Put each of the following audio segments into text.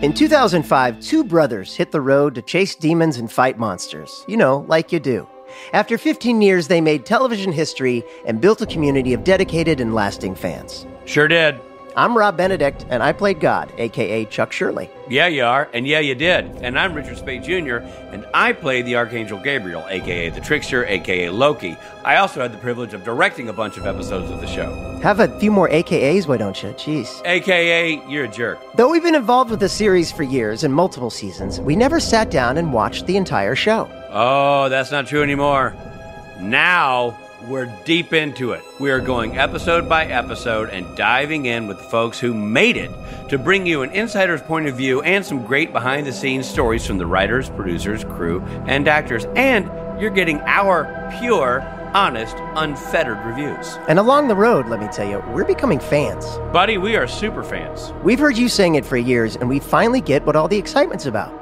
In 2005, two brothers hit the road to chase demons and fight monsters. You know, like you do. After 15 years, they made television history and built a community of dedicated and lasting fans. Sure did. I'm Rob Benedict, and I played God, a.k.a. Chuck Shirley. Yeah, you are, and yeah, you did. And I'm Richard Speight Jr., and I played the Archangel Gabriel, a.k.a. the Trickster, a.k.a. Loki. I also had the privilege of directing a bunch of episodes of the show. Have a few more AKAs, why don't you? Jeez. A.k.a. you're a jerk. Though we've been involved with the series for years and multiple seasons, we never sat down and watched the entire show. Oh, that's not true anymore. Now we're deep into it. We are going episode by episode and diving in with the folks who made it to bring you an insider's point of view and some great behind-the-scenes stories from the writers, producers, crew, and actors. And you're getting our pure, honest, unfettered reviews. And along the road, let me tell you, we're becoming fans. Buddy, we are super fans. We've heard you saying it for years, and we finally get what all the excitement's about.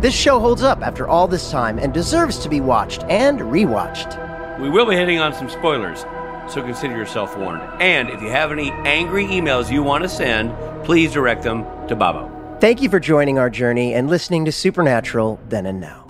This show holds up after all this time and deserves to be watched and rewatched. We will be hitting on some spoilers, so consider yourself warned. And if you have any angry emails you want to send, please direct them to Bobo. Thank you for joining our journey and listening to Supernatural Then and Now.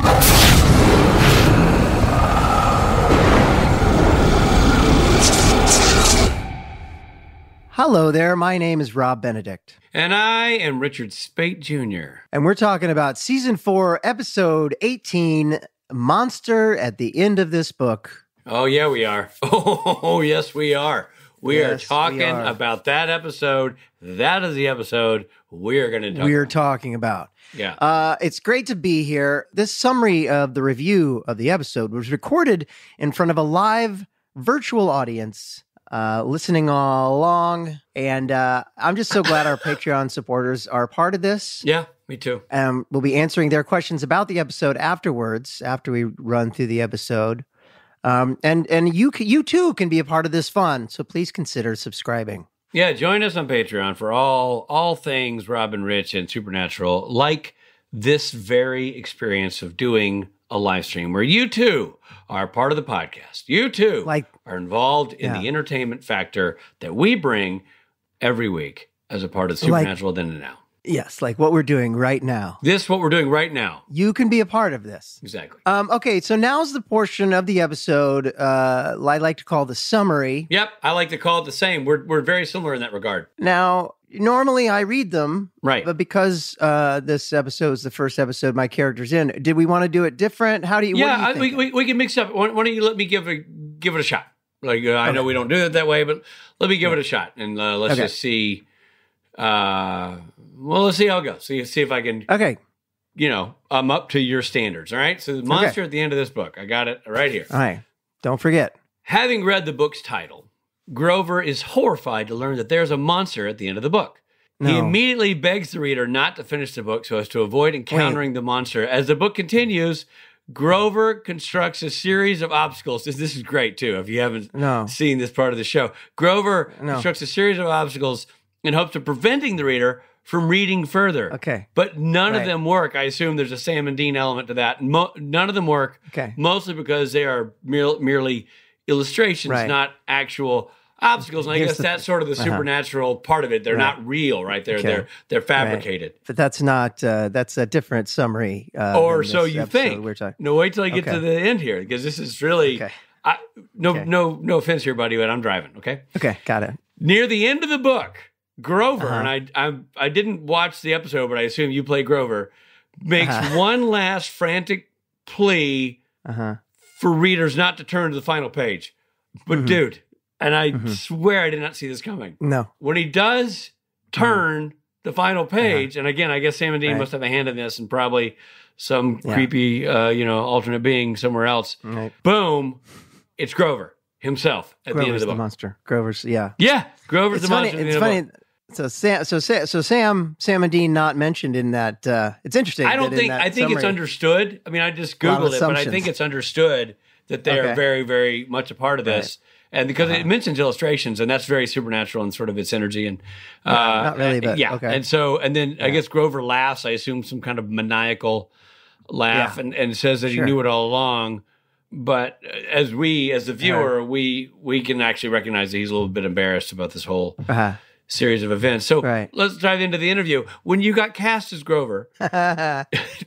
Hello there, my name is Rob Benedict. And I am Richard Speight Jr. And we're talking about Season 4, Episode 18, Monster at the End of This Book. Oh, yeah, we are. Oh, yes, we are. We are Yes, talking we are. about that episode. That is the episode we're going to talk We're about. talking about. Yeah. It's great to be here. This summary of the review of the episode was recorded in front of a live virtual audience, listening all along. And I'm just so glad our Patreon supporters are part of this. Yeah, me too. We'll be answering their questions about the episode afterwards, after we run through the episode. And you too can be a part of this fun, so please consider subscribing. Yeah, join us on Patreon for all things Rob and Rich and Supernatural, like this very experience of doing a live stream where you too are part of the podcast. You too are involved in the entertainment factor that we bring every week as a part of Supernatural Then and Now. Yes, like what we're doing right now. What we're doing right now. You can be a part of this. Exactly. Okay, so now's the portion of the episode I like to call the summary. Yep, I like to call it the same. We're very similar in that regard. Now, normally I read them, right? But because this episode is the first episode my character's in, did we want to do it different? How do you? Yeah, what do you think? we can mix up. Why don't you let me give it a shot? I know we don't do it that way, but let me give it a shot, and let's just see. Let's see how it goes. See if I can. Okay. I'm up to your standards. All right. So the monster at the end of this book, I got it right here. All right. Don't forget. Having read the book's title, Grover is horrified to learn that there's a monster at the end of the book. No. He immediately begs the reader not to finish the book so as to avoid encountering the monster. As the book continues, Grover constructs a series of obstacles. This is great, too, if you haven't seen this part of the show. Grover constructs a series of obstacles in hopes of preventing the reader from reading further. Okay. But none of them work. I assume there's a Sam and Dean element to that. None of them work, mostly because they are merely illustrations, not actual obstacles. And I guess that's sort of the supernatural part of it. They're not real, right? They're fabricated. Right. But that's not, that's a different summary. Or so you think. No, wait till I get to the end here, because this is really, no offense here, buddy, but I'm driving, okay? Okay, got it. Near the end of the book, Grover, and I didn't watch the episode, but I assume you play Grover, makes one last frantic plea for readers not to turn to the final page. But dude, and I swear I did not see this coming. No. When he does turn the final page, and again, I guess Sam and Dean must have a hand in this, and probably some creepy, alternate being somewhere else. Right. Boom, it's Grover himself at the end of the book. Monster. Grover's, Grover's the monster. It's funny. So Sam and Dean not mentioned in that. It's interesting. I think it's understood. I mean, I just Googled it, but I think it's understood that they are very, very much a part of this. And because it mentions illustrations, and that's very supernatural and sort of its energy. And not really, but okay. And then I guess Grover laughs. I assume some kind of maniacal laugh, and says that he knew it all along. But as the viewer, we can actually recognize that he's a little bit embarrassed about this whole series of events. So Right. let's dive into the interview. When you got cast as Grover,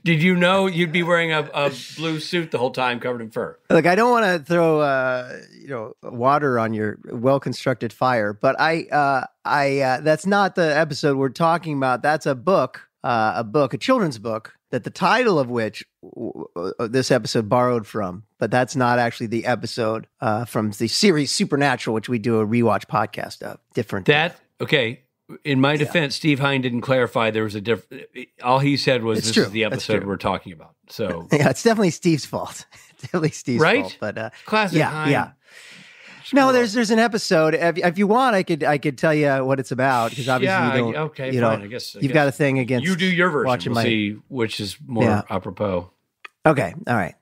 did you know you'd be wearing a blue suit the whole time covered in fur? Look, I don't want to throw water on your well-constructed fire, but I that's not the episode we're talking about. That's a book, a children's book that the title of which this episode borrowed from, but that's not actually the episode from the series Supernatural, which we do a rewatch podcast of. Different. Okay. In my defense, Steve Hine didn't clarify there was a different. All he said was this is the episode we're talking about. So yeah, it's definitely Steve's fault. It's definitely Steve's fault. But classic Hine. Yeah. No, there's an episode. If you want, I could tell you what it's about, because obviously you don't. Okay, you fine. know, I guess you've got a thing against. You do your version. We'll see which is more apropos. Okay, all right.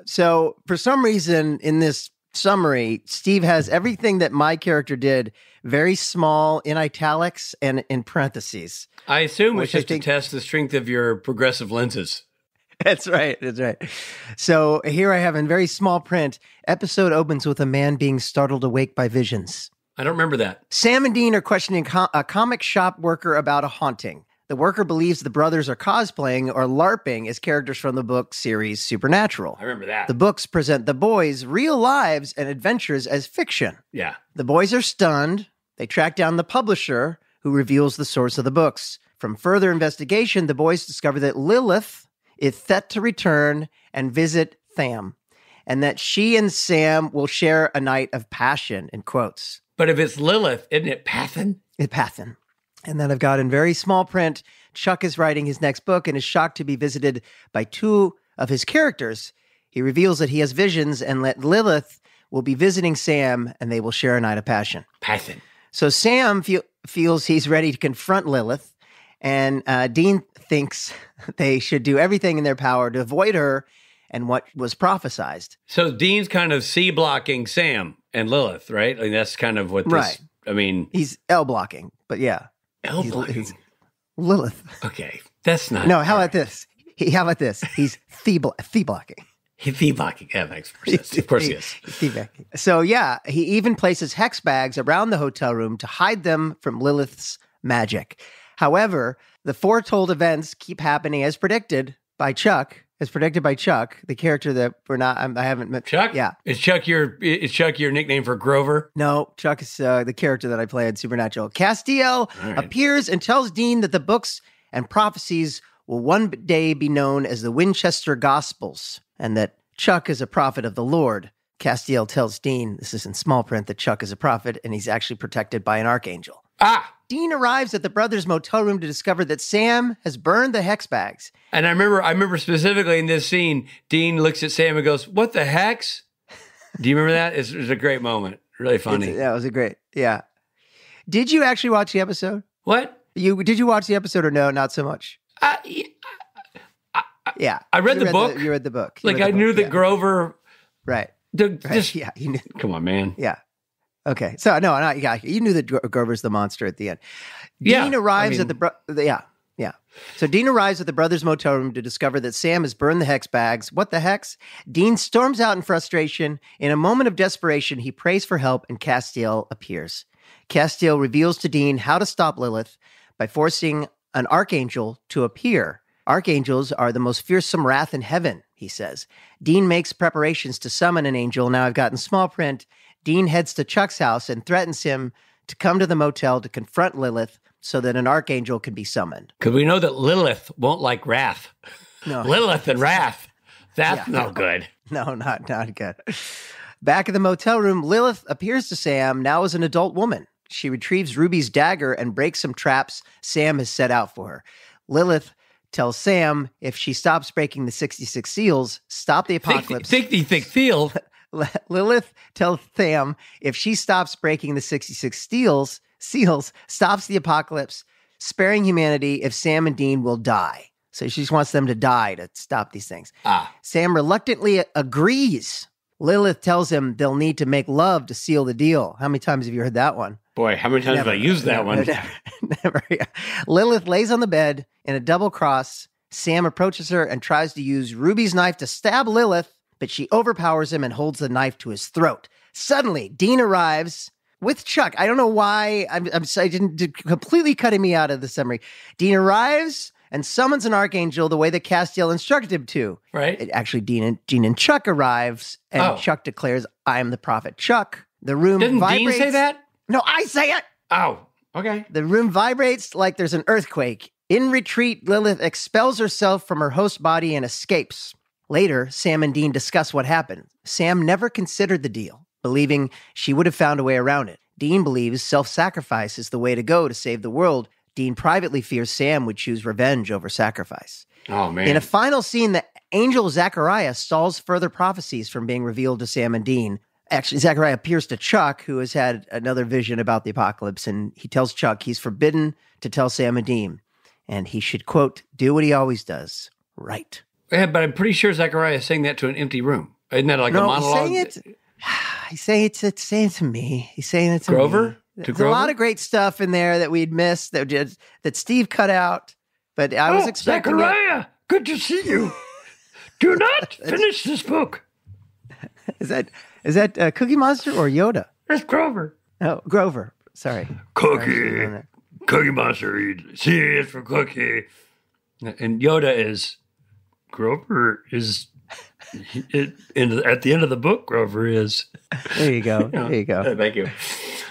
So for some reason in this summary, Steve has everything that my character did very small in italics and in parentheses. I assume it's just to test the strength of your progressive lenses. That's right. So here I have in very small print, episode opens with a man being startled awake by visions. I don't remember that. Sam and Dean are questioning a comic shop worker about a haunting. The worker believes the brothers are cosplaying or LARPing as characters from the book series Supernatural. I remember that. The books present the boys' real lives and adventures as fiction. Yeah. The boys are stunned. They track down the publisher, who reveals the source of the books. From further investigation, the boys discover that Lilith is set to return and visit Tham, and that she and Sam will share a night of passion, in quotes. But if it's Lilith, isn't it Pathan? It's Pathan. And then I've got in very small print, Chuck is writing his next book and is shocked to be visited by two of his characters. He reveals that he has visions and that Lilith will be visiting Sam and they will share a night of passion. Pathan. So Sam feels he's ready to confront Lilith, and Dean thinks they should do everything in their power to avoid her and what was prophesized. So Dean's kind of C-blocking Sam and Lilith, right? I mean, that's kind of what this... Right. I mean... He's L-blocking, but yeah. L-blocking? Lilith. Okay, that's not... No, how about this? How about this? He's thee-blocking. Thee-blocking. Yeah, makes more sense. Of course he is. Thee-blocking. So yeah, he even places hex bags around the hotel room to hide them from Lilith's magic. However, the foretold events keep happening as predicted by Chuck, the character that I haven't met. Chuck? Yeah. Is Chuck your nickname for Grover? No, Chuck is the character that I play in Supernatural. Castiel appears and tells Dean that the books and prophecies will one day be known as the Winchester Gospels, and that Chuck is a prophet of the Lord. Castiel tells Dean, this is in small print, that Chuck is a prophet and he's actually protected by an archangel. Dean arrives at the brothers' motel room to discover that Sam has burned the hex bags. And I remember specifically in this scene, Dean looks at Sam and goes, "What the hex?" Do you remember that? It's a great moment. Really funny. It was a great, yeah. Did you actually watch the episode? What? Did you watch the episode or no? Not so much. Yeah. I read the book. You read the book. I knew that Grover. Right. Just, yeah. You knew. Come on, man. Yeah. Okay. So you knew that Grover's the monster at the end. Dean arrives at the So Dean arrives at the brothers' motel room to discover that Sam has burned the hex bags. What the hex? Dean storms out in frustration. In a moment of desperation, he prays for help, and Castiel appears. Castiel reveals to Dean how to stop Lilith by forcing an archangel to appear. Archangels are the most fearsome wrath in heaven, he says. Dean makes preparations to summon an angel. Now I've got in small print, Dean heads to Chuck's house and threatens him to come to the motel to confront Lilith so that an archangel can be summoned. Because we know that Lilith won't like wrath. No. Lilith and wrath. That's no good. No, not good. Back in the motel room, Lilith appears to Sam, now as an adult woman. She retrieves Ruby's dagger and breaks some traps Sam has set out for her. Lilith tells Sam if she stops breaking the 66 seals, stop the apocalypse. Thick seal. Lilith tells Sam if she stops breaking the 66 seals, stops the apocalypse, sparing humanity if Sam and Dean will die. So she just wants them to die to stop these things. Sam reluctantly agrees. Lilith tells him they'll need to make love to seal the deal. How many times have you heard that one? Boy, how many times have I used that one? Never. Yeah. Lilith lays on the bed in a double cross. Sam approaches her and tries to use Ruby's knife to stab Lilith, but she overpowers him and holds the knife to his throat. Suddenly, Dean arrives with Chuck. I don't know why I didn't completely cutting me out of the summary. Dean arrives and summons an archangel the way that Castiel instructed him to. Right. Actually, Dean and Chuck arrives, and Chuck declares, "I am the prophet Chuck." The room vibrates. Dean say that? No, I say it. Oh, okay. The room vibrates like there's an earthquake. In retreat, Lilith expels herself from her host body and escapes. Later, Sam and Dean discuss what happened. Sam never considered the deal, believing she would have found a way around it. Dean believes self-sacrifice is the way to go to save the world. Dean privately fears Sam would choose revenge over sacrifice. Oh, man. In a final scene, the angel Zachariah stalls further prophecies from being revealed to Sam and Dean. Actually, Zachariah appears to Chuck, who has had another vision about the apocalypse, and he tells Chuck he's forbidden to tell Sam and Dean, and he should, quote, do what he always does, right. Yeah, but I'm pretty sure Zachariah is saying that to an empty room. Isn't that like a monologue? He's saying it's saying to me. He's saying it to Grover? me. There's a lot of great stuff in there that we'd missed that Steve cut out, but I was expecting Zachariah, good to see you. Do not finish this book. Is that Cookie Monster or Yoda? It's Grover. Oh, Grover. Sorry. Cookie Monster. C is for Cookie. And Yoda is... Grover is... at the end of the book, Grover is... There you go. There you go. Thank you.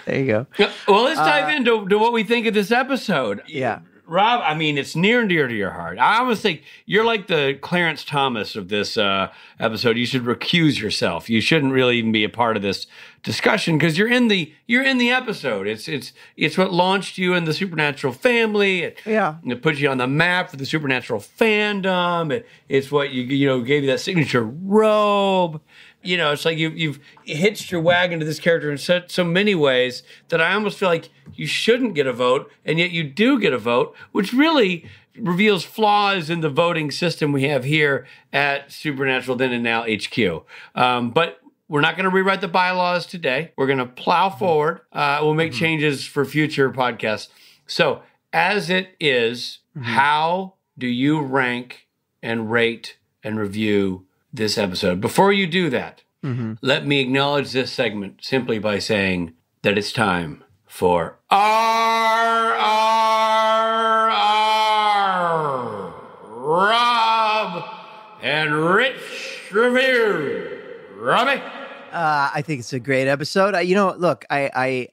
There you go. Well, let's dive into what we think of this episode. Yeah. Rob, I mean, it's near and dear to your heart. I almost think you're like the Clarence Thomas of this episode. You should recuse yourself. You shouldn't really even be a part of this discussion because you're in the episode. It's what launched you in the Supernatural family. It put you on the map for the Supernatural fandom. It's what you gave you that signature robe. It's like you've hitched your wagon to this character in so many ways that I almost feel like you shouldn't get a vote, and yet you do get a vote, which really reveals flaws in the voting system we have here at Supernatural Then and Now HQ. But we're not going to rewrite the bylaws today. We're going to plow forward. We'll make changes for future podcasts. So as it is, how do you rank and rate and review this episode? Before you do that, let me acknowledge this segment simply by saying that it's time for Rob and Rich review. Robbie? I think it's a great episode. Look, I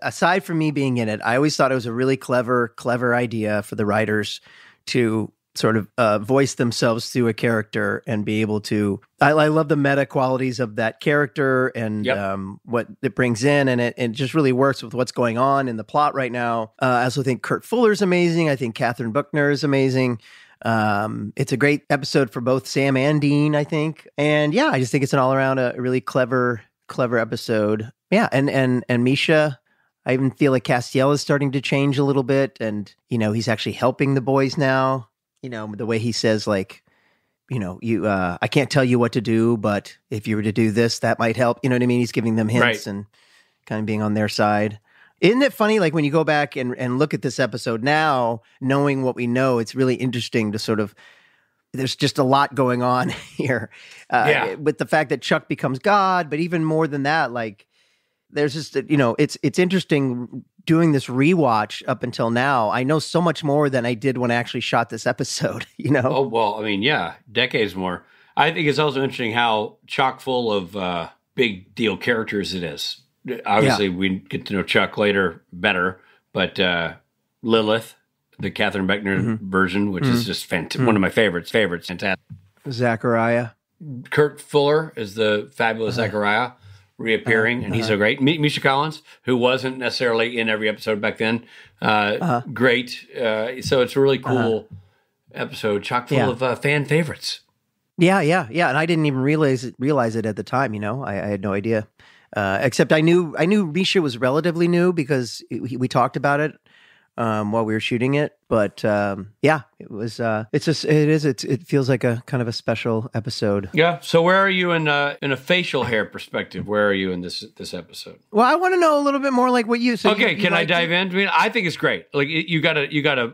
aside from me being in it, I always thought it was a really clever idea for the writers to sort of voice themselves through a character and be able to. I love the meta qualities of that character and what it brings in, and it just really works with what's going on in the plot right now. I also think Kurt Fuller's amazing. I think Catherine Buckner is amazing. It's a great episode for both Sam and Dean, I think. And yeah, I just think it's an all around a really clever episode. Yeah. And Misha, I even feel like Castiel is starting to change a little bit. And, he's actually helping the boys now, the way he says like, I can't tell you what to do, but if you were to do this, that might help. You know what I mean? He's giving them hints and kind of being on their side. Isn't it funny, like when you go back and look at this episode now, knowing what we know, it's really interesting to sort of, there's just a lot going on here with the fact that Chuck becomes God, but even more than that, like there's just, it's interesting doing this rewatch up until now. I know so much more than I did when I actually shot this episode, Oh, well, I mean, yeah, decades more. I think it's also interesting how chock full of big deal characters it is. Obviously, we get to know Chuck later better, but Lilith, the Catherine Beckner version, which is just one of my favorites, fantastic. Zachariah. Kurt Fuller is the fabulous Zachariah reappearing, and he's so great. Misha Collins, who wasn't necessarily in every episode back then, great. So it's a really cool episode, chock full of fan favorites. Yeah, and I didn't even realize it at the time. I had no idea. Except I knew Misha was relatively new because we talked about it while we were shooting it. But it was. It feels like a kind of a special episode. Yeah. So where are you in a facial hair perspective? Where are you in this episode? Well, I want to know a little bit more like what you. So can I dive in? I mean, I think it's great. Like you got a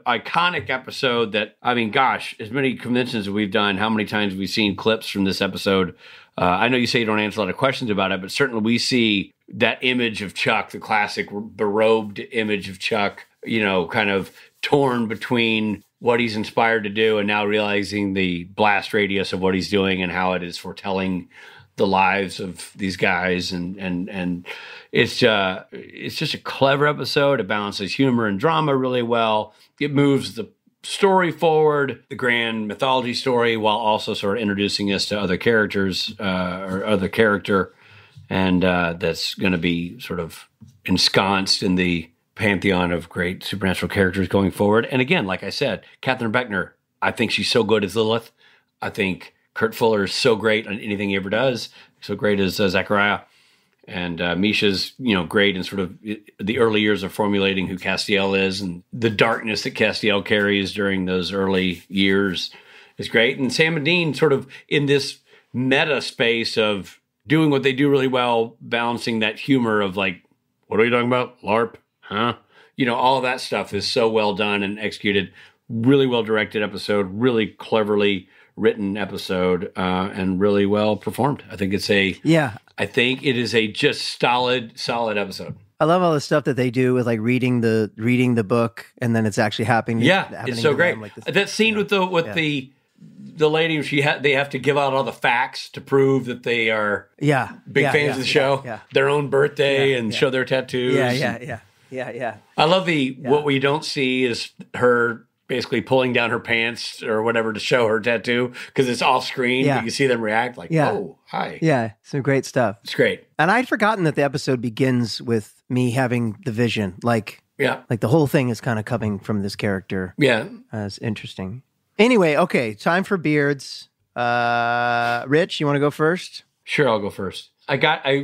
iconic episode that gosh, as many conventions as we've done, how many times have we seen clips from this episode? I know you say you don't answer a lot of questions about it, but certainly we see that image of Chuck, the classic berobed image of Chuck, kind of torn between what he's inspired to do and now realizing the blast radius of what he's doing and how it is foretelling the lives of these guys. And it's just a clever episode. It balances humor and drama really well. It moves the story forward, the grand mythology story, while also sort of introducing us to other characters or other character. And that's going to be sort of ensconced in the pantheon of great supernatural characters going forward. And again, like I said, Catherine Beckner, I think she's so good as Lilith. I think Kurt Fuller is so great on anything he ever does, so great as Zachariah. And Misha's, great in sort of the early years of formulating who Castiel is, and the darkness that Castiel carries during those early years is great. And Sam and Dean sort of in this meta space of doing what they do really well, balancing that humor of like, what are you talking about? LARP? Huh? All of that stuff is so well done and executed. Really well directed episode, really cleverly written episode, and really well performed. I think I think it is a just solid episode. I love all the stuff that they do with like reading the book and then it's actually happening. Yeah, it's so great. Like that scene with the lady, they have to give out all the facts to prove that they are big fans of the show, their own birthday, and show their tattoos. Yeah. I love what we don't see is her basically pulling down her pants or whatever to show her tattoo because it's off screen. But you see them react like, oh, hi. Yeah, some great stuff. It's great. And I'd forgotten that the episode begins with me having the vision. Like the whole thing is kind of coming from this character. Yeah. It's interesting. Anyway, okay, time for beards. Rich, you want to go first? Sure, I'll go first.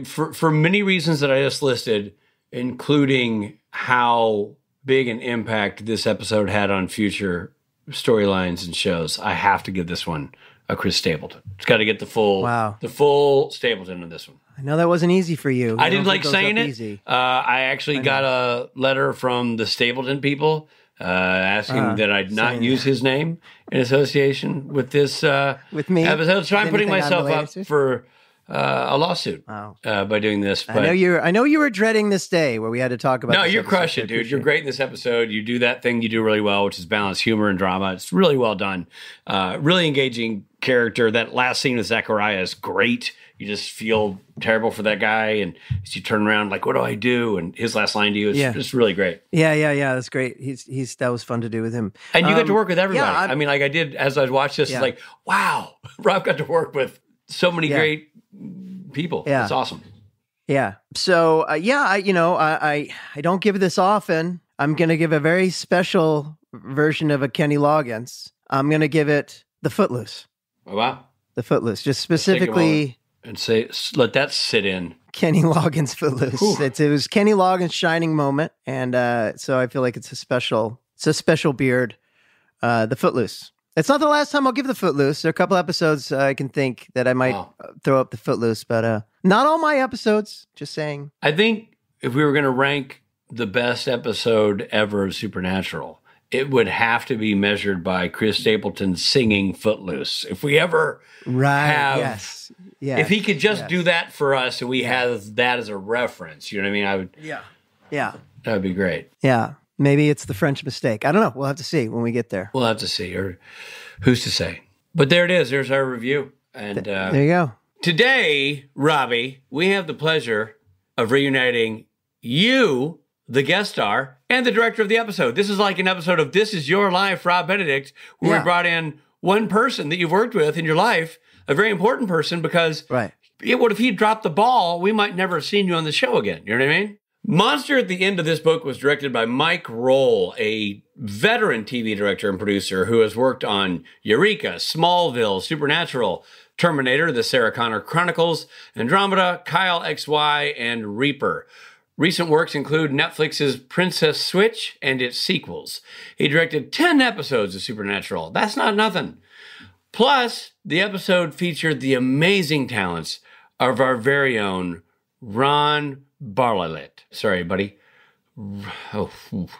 For many reasons that I just listed, including how big an impact this episode had on future storylines and shows, I have to give this one a Chris Stapleton. It's got to get the full Stapleton in this one. I know that wasn't easy for you. I didn't like saying it. Easy. I actually got a letter from the Stapleton people asking that I not use his name in association with this with me episode. So I'm putting myself up for a lawsuit by doing this. But I know you were dreading this day where we had to talk about. No, you're crushing it, dude. You're great in this episode. You do that thing you do really well, which is balance humor and drama. It's really well done. Really engaging character. That last scene with Zachariah is great. You just feel terrible for that guy, and as you turn around, like, what do I do? And his last line to you is just really great. Yeah. That's great. That was fun to do with him. And you got to work with everybody. I mean, like I did as I watched this. It's like, wow, Rob got to work with so many great people. Yeah. It's awesome. Yeah. So, I don't give this often. I'm going to give a very special version of a Kenny Loggins. I'm going to give it the Footloose. Oh, wow. The Footloose. Just specifically. And let that sit in. Kenny Loggins Footloose. It was Kenny Loggins' shining moment. And so I feel like it's a special beard. The Footloose. It's not the last time I'll give the Footloose. There are a couple episodes I can think that I might throw up the Footloose, but not all my episodes, just saying. I think if we were going to rank the best episode ever of Supernatural, it would have to be measured by Chris Stapleton singing Footloose. If we ever have... Yes. If he could just do that for us and we have that as a reference, you know what I mean? I would... Yeah. That would be great. Yeah. Maybe it's the French mistake. I don't know. We'll have to see when we get there. We'll have to see, or who's to say? But there it is. There's our review. And there you go. Today, Robbie, we have the pleasure of reuniting you, the guest star, and the director of the episode. This is like an episode of This Is Your Life, Rob Benedict, where we brought in one person that you've worked with in your life, a very important person, because if he dropped the ball, we might never have seen you on the show again. You know what I mean? Monster at the End of this book was directed by Mike Rohl, a veteran TV director and producer who has worked on Eureka, Smallville, Supernatural, Terminator, The Sarah Connor Chronicles, Andromeda, Kyle XY, and Reaper. Recent works include Netflix's Princess Switch and its sequels. He directed 10 episodes of Supernatural. That's not nothing. Plus, the episode featured the amazing talents of our very own Ron Bartlett. Sorry, buddy. Oh,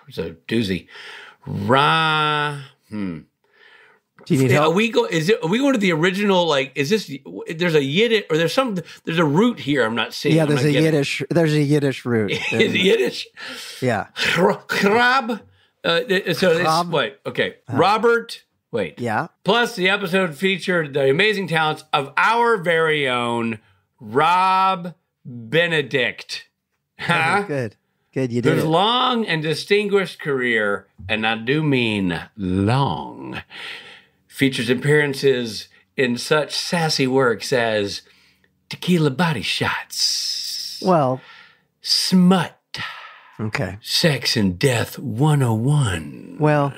it's a doozy. Do you need help? Are we going to the original? Like, is this? There's a Yiddish or there's a root here. I'm not seeing. Yeah, there's a Yiddish. There's a Yiddish root. Is it Yiddish? Yeah. Krab. Wait. Okay. Robert. Wait. Yeah. Plus, the episode featured the amazing talents of our very own Rob Benedict. Huh? Good. Good. You did Whose it. long and distinguished career, and I do mean long, features appearances in such sassy works as Tequila Body Shots, Well. Smut, Okay. Sex and Death 101, Well.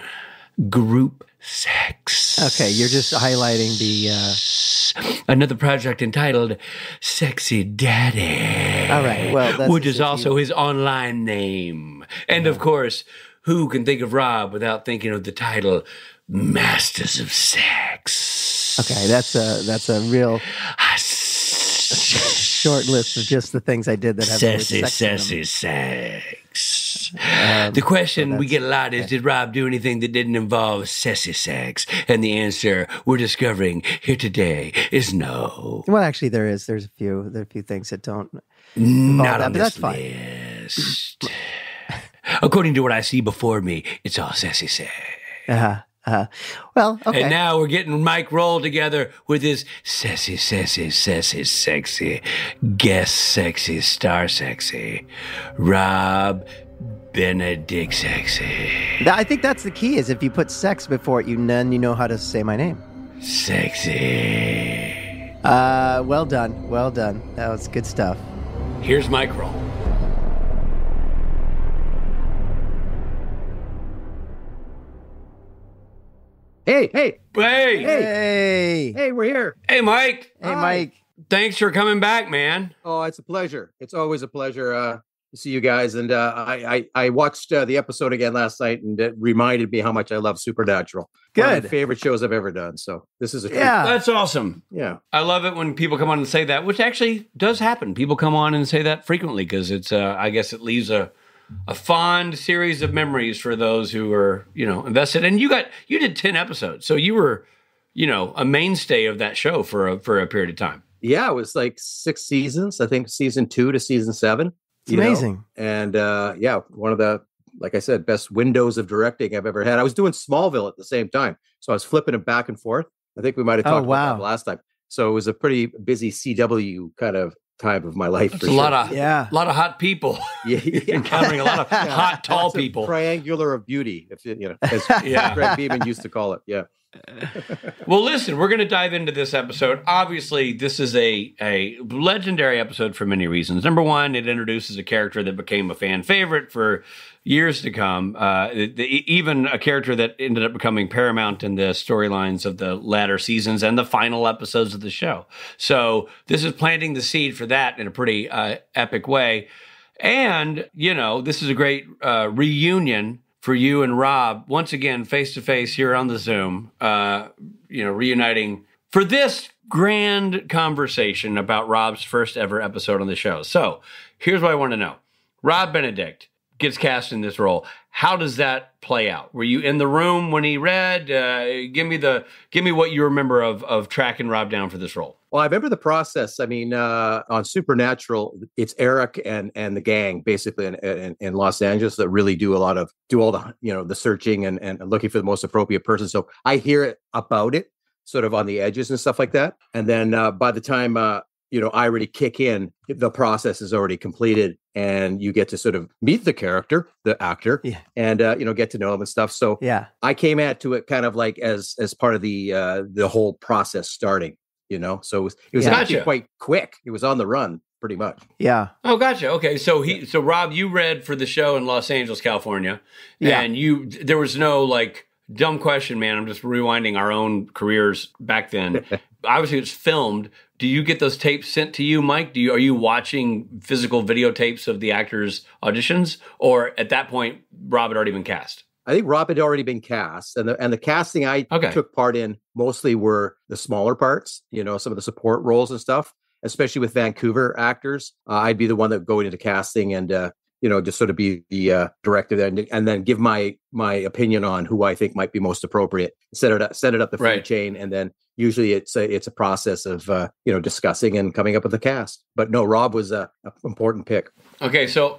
Group Sex. Okay. You're just highlighting the. Another project entitled Sexy Daddy. All right. Well, that's which is also his online name. And of course, who can think of Rob without thinking of the title Masters of Sex? Okay. That's a real short list of just the things I did that have Sassy, sex in them. sassy sex. The question we get a lot is, did Rob do anything that didn't involve sassy sex? And the answer we're discovering here today is no. Well, actually, there's a few things that don't Not that, on but this that's fine. list. According to what I see before me, it's all sassy sex. Well, okay. And now we're getting Mike Rohl together with his sassy, sassy, sassy, sexy, guest sexy, star sexy, Rob Benedict sexy. I think that's the key. Is if you put sex before it, then you know how to say my name. Sexy. Well done. Well done. That was good stuff. Here's Mike Rohl. Hey, we're here. Hey, Mike. Hey, Hi. Mike. Thanks for coming back, man. Oh, it's a pleasure. It's always a pleasure to see you guys. And I watched the episode again last night, and it reminded me how much I love Supernatural. One of Good. my favorite shows I've ever done. So this is a treat. Yeah. That's awesome. Yeah. I love it when people come on and say that, which actually does happen. People come on and say that frequently because it's, I guess it leaves a fond series of memories for those who are, invested. And you did 10 episodes. So you were, a mainstay of that show for a period of time. Yeah, it was like 6 seasons. I think season 2 to season 7. It's amazing. And one of the, like I said, best windows of directing I've ever had. I was doing Smallville at the same time. So I was flipping it back and forth. I think we might have talked about that last time. So it was a pretty busy CW kind of time of my life. It's for a sure. lot of hot people. Yeah. Encountering a lot of hot, tall people. Triangular of beauty, if as Greg Beeman used to call it. Yeah. Well, listen, we're going to dive into this episode. Obviously, this is a legendary episode for many reasons. Number one, it introduces a character that became a fan favorite for years to come. Even a character that ended up becoming paramount in the storylines of the latter seasons and the final episodes of the show. So this is planting the seed for that in a pretty epic way. And, this is a great reunion for you and Rob, once again, face-to-face here on the Zoom, reuniting for this grand conversation about Rob's first ever episode on the show. So here's what I want to know. Rob Benedict gets cast in this role. How does that play out? Were you in the room when he read? Give me what you remember of tracking Rob down for this role. Well, I remember the process. I mean, on Supernatural, it's Eric and the gang basically in Los Angeles that really do all the the searching and looking for the most appropriate person. So I hear it about it, sort of on the edges and stuff like that. And then by the time I already kick in, the process is already completed, and you get to sort of meet the character, the actor, and get to know him and stuff. So I came to it kind of like as part of the whole process starting. So it was actually quite quick. It was on the run, pretty much. Yeah. Oh, gotcha. Okay, so Rob, you read for the show in Los Angeles, California, and there was no dumb question, man. I'm just rewinding our own careers back then. Obviously, it's filmed. Do you get those tapes sent to you, Mike? Are you watching physical videotapes of the actors' auditions, or at that point, Rob had already been cast? I think Rob had already been cast, and the casting I took part in mostly were the smaller parts, some of the support roles and stuff, especially with Vancouver actors. I'd be the one that would go into casting and just sort of be the director there, and then give my opinion on who I think might be most appropriate. Set it up the food chain, and then usually it's a process of discussing and coming up with a cast. But no, Rob was a important pick. Okay, so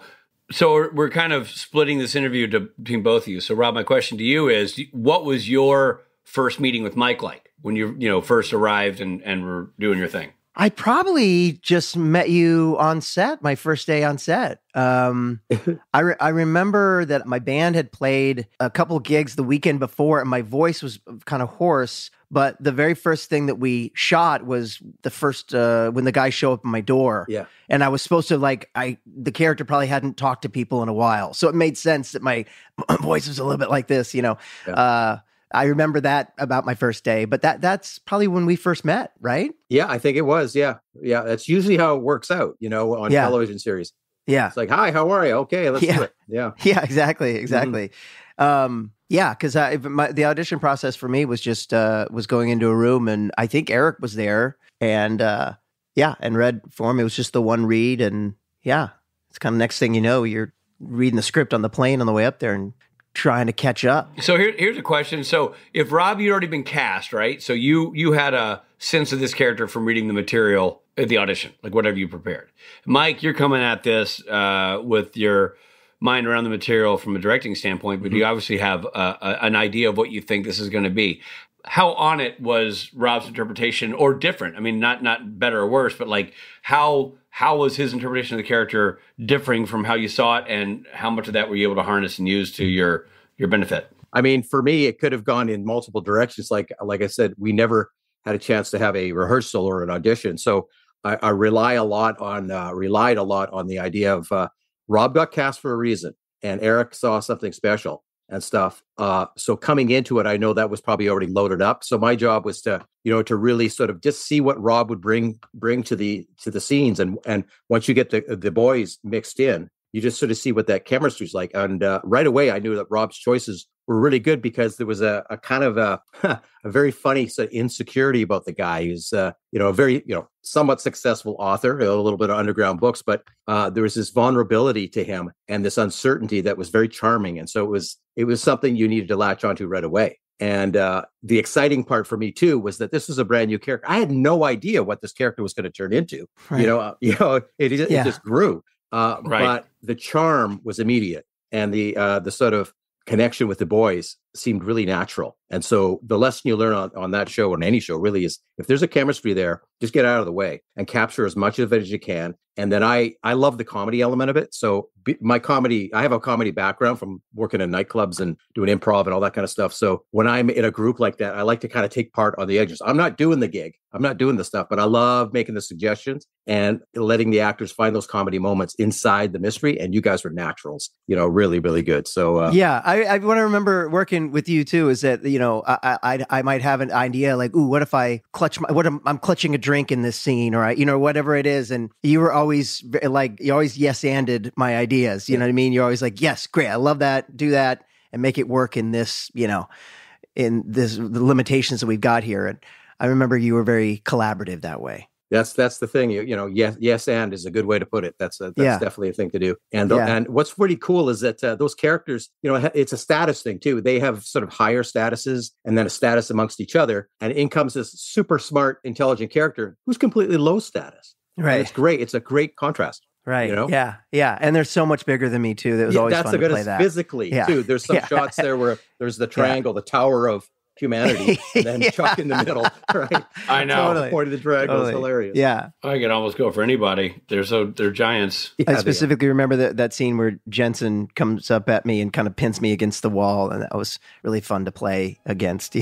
we're kind of splitting this interview between both of you. So Rob, my question to you is, what was your first meeting with Mike like when you first arrived and were doing your thing? I probably just met you on set, my first day on set. I remember that my band had played a couple gigs the weekend before, and my voice was kind of hoarse. But the very first thing that we shot was the first when the guy showed up at my door. Yeah, and I was supposed to the character probably hadn't talked to people in a while, so it made sense that my voice was a little bit like this. Yeah. I remember that about my first day, but that's probably when we first met, right? Yeah, I think it was. Yeah. That's usually how it works out, on television series. Yeah. It's like, hi, how are you? Okay, let's do it. Yeah. Yeah, exactly. Mm-hmm. Because the audition process for me was just was going into a room, and I think Eric was there, and and read for me. It was just the one read, and it's kind of next thing you know, you're reading the script on the plane on the way up there and trying to catch up. So here's a question. So if Rob, you'd already been cast, right? So you had a sense of this character from reading the material at the audition, like whatever you prepared. Mike, you're coming at this with your mind around the material from a directing standpoint, but you obviously have an idea of what you think this is going to be. How on it was Rob's interpretation, or different? I mean, not better or worse, but like how was his interpretation of the character differing from how you saw it, and how much of that were you able to harness and use to your benefit? I mean, for me, it could have gone in multiple directions. Like I said, we never had a chance to have a rehearsal or an audition, so I relied a lot on the idea of Rob got cast for a reason, and Eric saw something special and stuff. So coming into it, I know that was probably already loaded up. So my job was to really sort of just see what Rob would bring to the scenes. And once you get the boys mixed in, you just sort of see what that chemistry is like. And right away, I knew that Rob's choices were really good, because there was a kind of a very funny sort of insecurity about the guy who's a very somewhat successful author, a little bit of underground books, but there was this vulnerability to him and this uncertainty that was very charming. And so it was something you needed to latch onto right away. And the exciting part for me too was that this was a brand new character. I had no idea what this character was going to turn into. Right. It just grew. Right. But the charm was immediate, and the sort of connection with the boys seemed really natural. And so the lesson you learn on that show, or on any show really, is if there's a chemistry there, just get out of the way and capture as much of it as you can. And then I love the comedy element of it. So I have a comedy background from working in nightclubs and doing improv and all that kind of stuff. So when I'm in a group like that, I like to kind of take part on the edges. I'm not doing the gig, I'm not doing the stuff, but I love making the suggestions and letting the actors find those comedy moments inside the mystery. And you guys were naturals, really, really good. So I want to remember working with you too, is that, I might have an idea like, ooh, what if I I'm clutching a drink in this scene, or whatever it is. And you were always yes-anded my ideas. You know what I mean? You're always like, yes, great. I love that. Do that and make it work in this, in the limitations that we've got here. And I remember you were very collaborative that way. That's the thing. Yes, and is a good way to put it. That's definitely a thing to do. And and what's pretty cool is that those characters, it's a status thing too. They have sort of higher statuses, and then a status amongst each other. And in comes this super smart, intelligent character who's completely low status. Right. And it's great. It's a great contrast. Right. Yeah. And they're so much bigger than me too. That was always fun to play that. Physically too. There's some shots there where there's the triangle, the tower of humanity, and then Chuck in the middle, right? I know. Totally. The point of the triangle is hilarious. Yeah. I could almost go for anybody. They're giants. I specifically remember that scene where Jensen comes up at me and kind of pins me against the wall, and that was really fun to play against,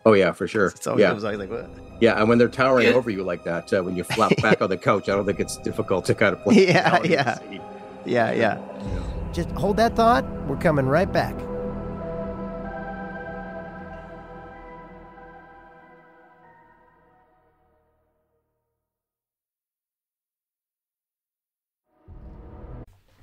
Oh yeah, for sure. It was always like, what? Yeah, and when they're towering over you like that, when you flop back on the couch, I don't think it's difficult to kind of play. Yeah. Just hold that thought. We're coming right back.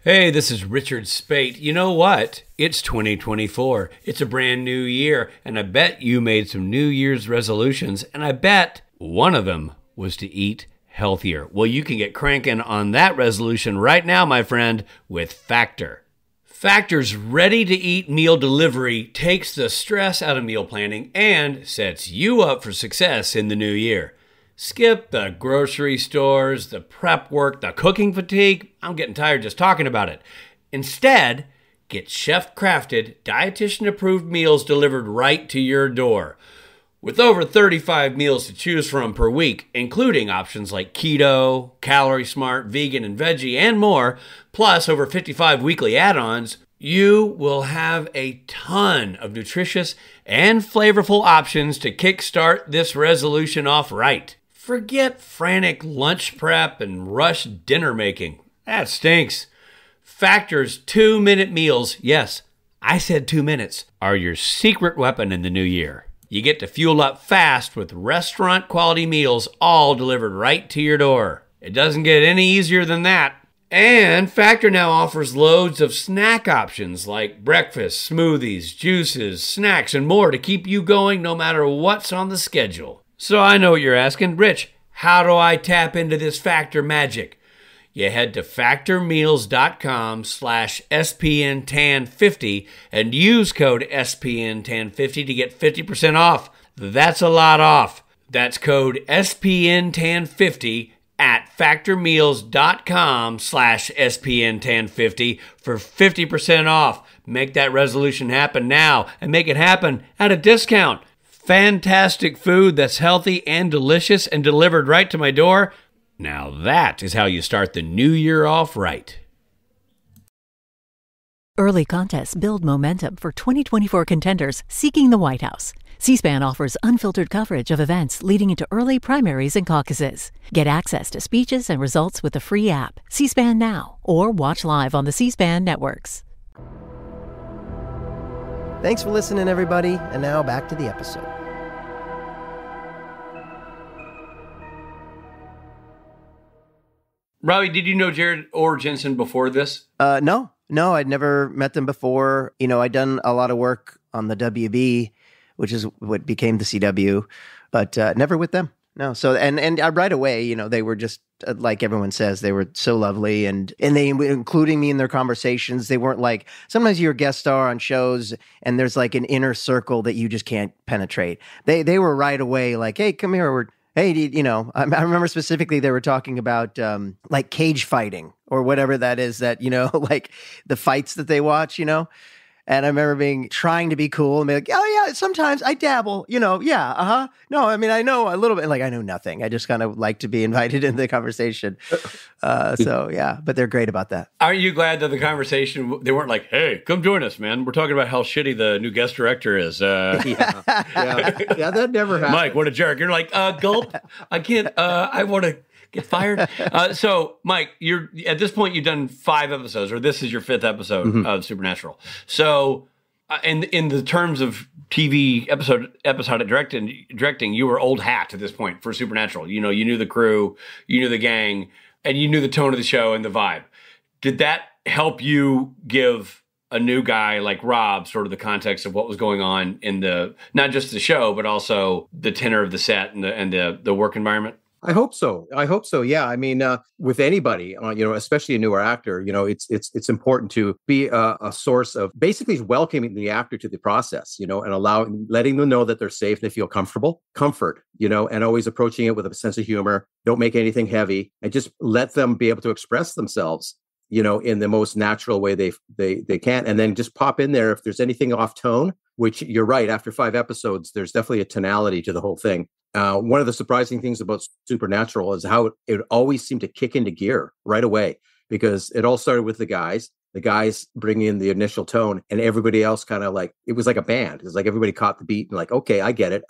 Hey, this is Richard Spate. You know what? It's 2024. It's a brand new year, and I bet you made some New Year's resolutions, and I bet one of them was to eat healthier. Well, you can get cranking on that resolution right now, my friend, with Factor. Factor's ready-to-eat meal delivery takes the stress out of meal planning and sets you up for success in the new year. Skip the grocery stores, the prep work, the cooking fatigue. I'm getting tired just talking about it. Instead, get chef-crafted, dietitian-approved meals delivered right to your door. With over 35 meals to choose from per week, including options like keto, calorie smart, vegan, and veggie, and more, plus over 55 weekly add-ons, you will have a ton of nutritious and flavorful options to kickstart this resolution off right. Forget frantic lunch prep and rush dinner making. That stinks. Factor's 2-minute meals, yes, I said 2 minutes, are your secret weapon in the new year. You get to fuel up fast with restaurant-quality meals all delivered right to your door. It doesn't get any easier than that. And Factor now offers loads of snack options like breakfast, smoothies, juices, snacks, and more to keep you going no matter what's on the schedule. So I know what you're asking. Rich, how do I tap into this Factor magic? You head to factormeals.com/SPNTAN50 and use code SPNTAN50 to get 50% off. That's a lot off. That's code SPNTAN50 at factormeals.com/SPNTAN50 for 50% off. Make that resolution happen now and make it happen at a discount. Fantastic food that's healthy and delicious and delivered right to my door. Now that is how you start the new year off right. Early contests build momentum for 2024 contenders seeking the White House. C-SPAN offers unfiltered coverage of events leading into early primaries and caucuses. Get access to speeches and results with the free app, C-SPAN Now, or watch live on the C-SPAN networks. Thanks for listening, everybody. And now back to the episode. Robbie, did you know Jared or Jensen before this? No, I'd never met them before. I'd done a lot of work on the WB, which is what became the CW, but never with them. No. So, and right away, they were just like everyone says, they were so lovely, and they, including me in their conversations, they weren't like, sometimes you're a guest star on shows and there's like an inner circle that you just can't penetrate. They were right away like, hey, come here. Hey, I remember specifically they were talking about like cage fighting or whatever that is, that, like the fights that they watch, And I remember trying to be cool and be like, oh yeah, sometimes I dabble, yeah, uh-huh. No, I mean, I know a little bit, like I know nothing. I just kind of like to be invited into the conversation. So yeah, but they're great about that. Aren't you glad that the conversation, they weren't like, hey, come join us, man. We're talking about how shitty the new guest director is. Yeah, that never happened. Mike, what a jerk. You're like, gulp, I can't, I want to get fired. So, Mike, at this point, you've done 5 episodes, or this is your 5th episode of Supernatural. So, in the terms of TV episodic directing, you were old hat at this point for Supernatural. You knew the crew, you knew the gang, and you knew the tone of the show and the vibe. Did that help you give a new guy like Rob sort of the context of what was going on in not just the show, but also the tenor of the set and the work environment? I hope so. Yeah. I mean, with anybody, especially a newer actor, it's important to be a source of basically welcoming the actor to the process, and letting them know that they're safe, they feel comfort, and always approaching it with a sense of humor. Don't make anything heavy, and just let them be able to express themselves, in the most natural way they can. And then just pop in there if there's anything off tone, which you're right. After 5 episodes, there's definitely a tonality to the whole thing. One of the surprising things about Supernatural is how it always seemed to kick into gear right away, because it all started with the guys bringing in the initial tone, and everybody else kind of like, it was like a band. It was like everybody caught the beat and like, okay, I get it.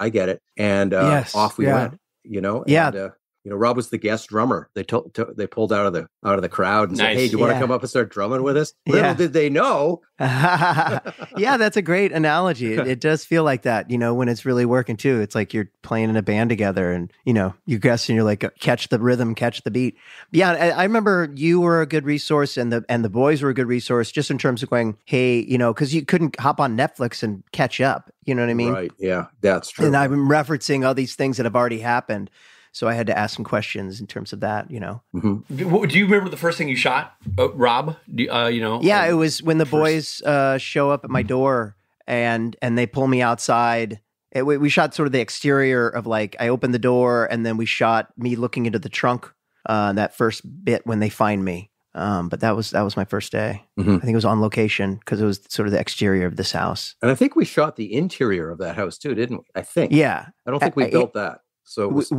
And off we went, And, Rob was the guest drummer. They pulled out of the crowd and said, "Hey, do you want to come up and start drumming with us?" Little did they know. Yeah, that's a great analogy. It does feel like that, when it's really working too. It's like you're playing in a band together, and you guess, and you're like, catch the rhythm, catch the beat. Yeah, I remember you were a good resource, and the boys were a good resource, just in terms of going, hey, because you couldn't hop on Netflix and catch up. You know what I mean? Right. Yeah, that's true. And I'm referencing all these things that have already happened. So I had to ask some questions in terms of that, Do you remember the first thing you shot, Rob? Yeah, it was when the boys show up at my door and they pull me outside. We shot sort of the exterior of like, I opened the door and then we shot me looking into the trunk, that first bit when they find me. But that was my first day. I think it was on location because it was sort of the exterior of this house. And I think we shot the interior of that house too, didn't we? I think. Yeah. I don't think we built that. So it was,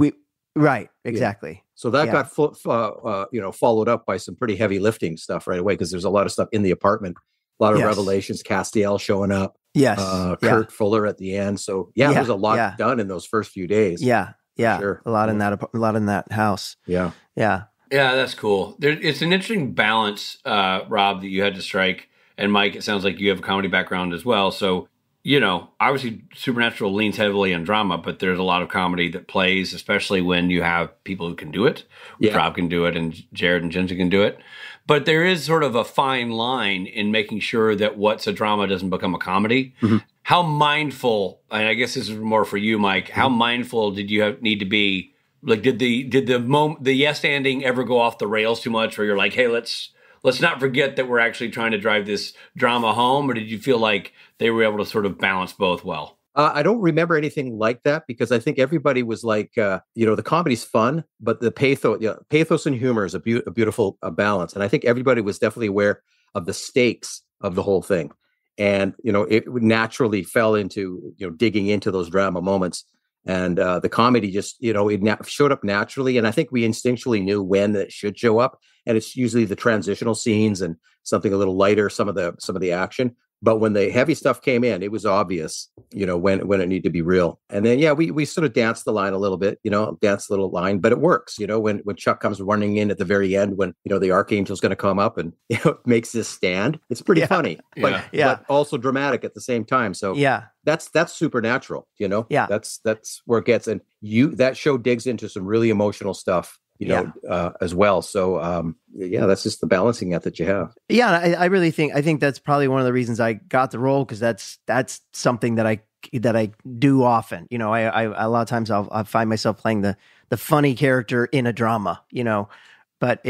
right, exactly. Yeah. So that got followed up by some pretty heavy lifting stuff right away because there's a lot of stuff in the apartment, a lot of revelations, Castiel showing up, Kurt Fuller at the end. So there was a lot done in those first few days. Yeah, sure. a lot in that house. Yeah. Yeah, that's cool. It's an interesting balance, Rob, that you had to strike. And Mike, it sounds like you have a comedy background as well. So, obviously Supernatural leans heavily on drama, but there's a lot of comedy that plays, especially when you have people who can do it. Yeah. Rob can do it and Jared and Jensen can do it. But there is sort of a fine line in making sure that what's a drama doesn't become a comedy. Mm-hmm. How mindful, and I guess this is more for you, Mike, how mindful did you need to be? Like, did the yes anding ever go off the rails too much where you're like, hey, let's not forget that we're actually trying to drive this drama home? Or did you feel like they were able to sort of balance both well? I don't remember anything like that because I think everybody was like, the comedy's fun, but the pathos and humor is a beautiful balance. And I think everybody was definitely aware of the stakes of the whole thing. And, it naturally fell into, digging into those drama moments. And the comedy just, it showed up naturally. And I think we instinctually knew when it should show up. And it's usually the transitional scenes and something a little lighter, some of the action. But when the heavy stuff came in, it was obvious, when it needed to be real. And then, we sort of danced the line a little bit, danced a little line, but it works, when Chuck comes running in at the very end, when, the Archangel's going to come up and, makes this stand. It's pretty funny, but also dramatic at the same time. So that's Supernatural, that's where it gets. And that show digs into some really emotional stuff. As well. So, that's just the balancing act that you have. Yeah. I really think that's probably one of the reasons I got the role. Cause that's something that I do often, I a lot of times I'll find myself playing the funny character in a drama, but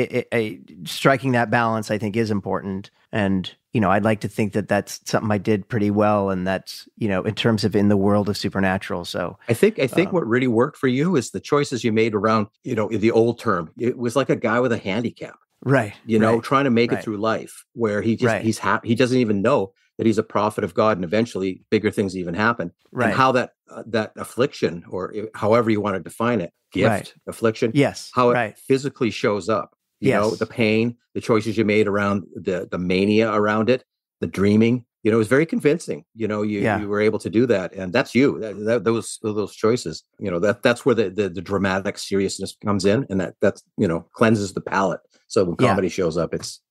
striking that balance I think is important. And, I'd like to think that that's something I did pretty well. And that's, in terms of in the world of Supernatural. So I think what really worked for you is the choices you made around, the old term. It was like a guy with a handicap, right? Trying to make it through life where he just, he's happy. He doesn't even know that he's a prophet of God and eventually bigger things even happen. Right. And how that affliction, or however you want to define it, gift, affliction, how it physically shows up. The pain, the choices you made around the mania around it, the dreaming, it was very convincing. You were able to do that. And that's you, those choices, that's where the dramatic seriousness comes in. And that's, cleanses the palate. So when comedy shows up, it's.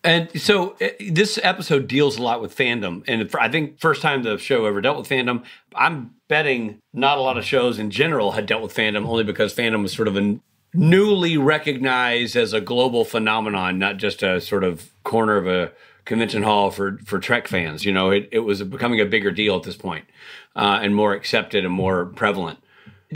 And so this episode deals a lot with fandom. And I think first time the show ever dealt with fandom, I'm betting not a lot of shows in general had dealt with fandom only because fandom was sort of a newly recognized as a global phenomenon, not just a sort of corner of a convention hall for Trek fans. It was becoming a bigger deal at this point, and more accepted and more prevalent.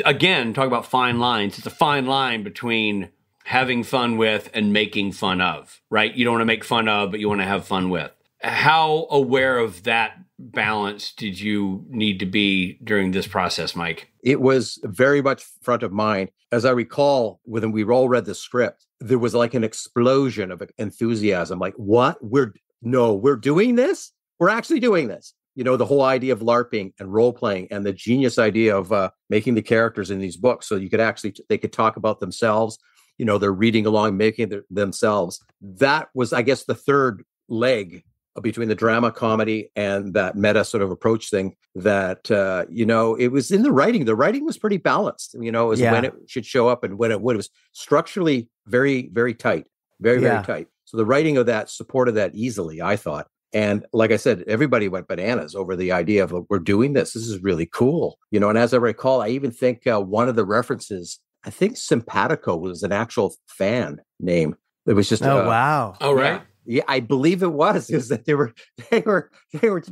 Again, talk about fine lines. It's a fine line between having fun with and making fun of, right? You don't want to make fun of, but you want to have fun with. How aware of that balance did you need to be during this process, Mike? It was very much front of mind. As I recall, when we all read the script, there was like an explosion of enthusiasm. Like, what? We're doing this? We're actually doing this. The whole idea of LARPing and role-playing and the genius idea of making the characters in these books so they could talk about themselves. They're reading along, making themselves. That was, I guess, the third leg between the drama, comedy, and that meta sort of approach thing that, it was in the writing. The writing was pretty balanced, as when it should show up and when it would. It was structurally very, very tight, very, very tight. So the writing of that supported that easily, I thought. And like I said, everybody went bananas over the idea of, we're doing this. This is really cool. And as I recall, I even think one of the references, I think Simpatico was an actual fan name. It was just wow. Oh, right. Yeah, I believe it was. Is that they were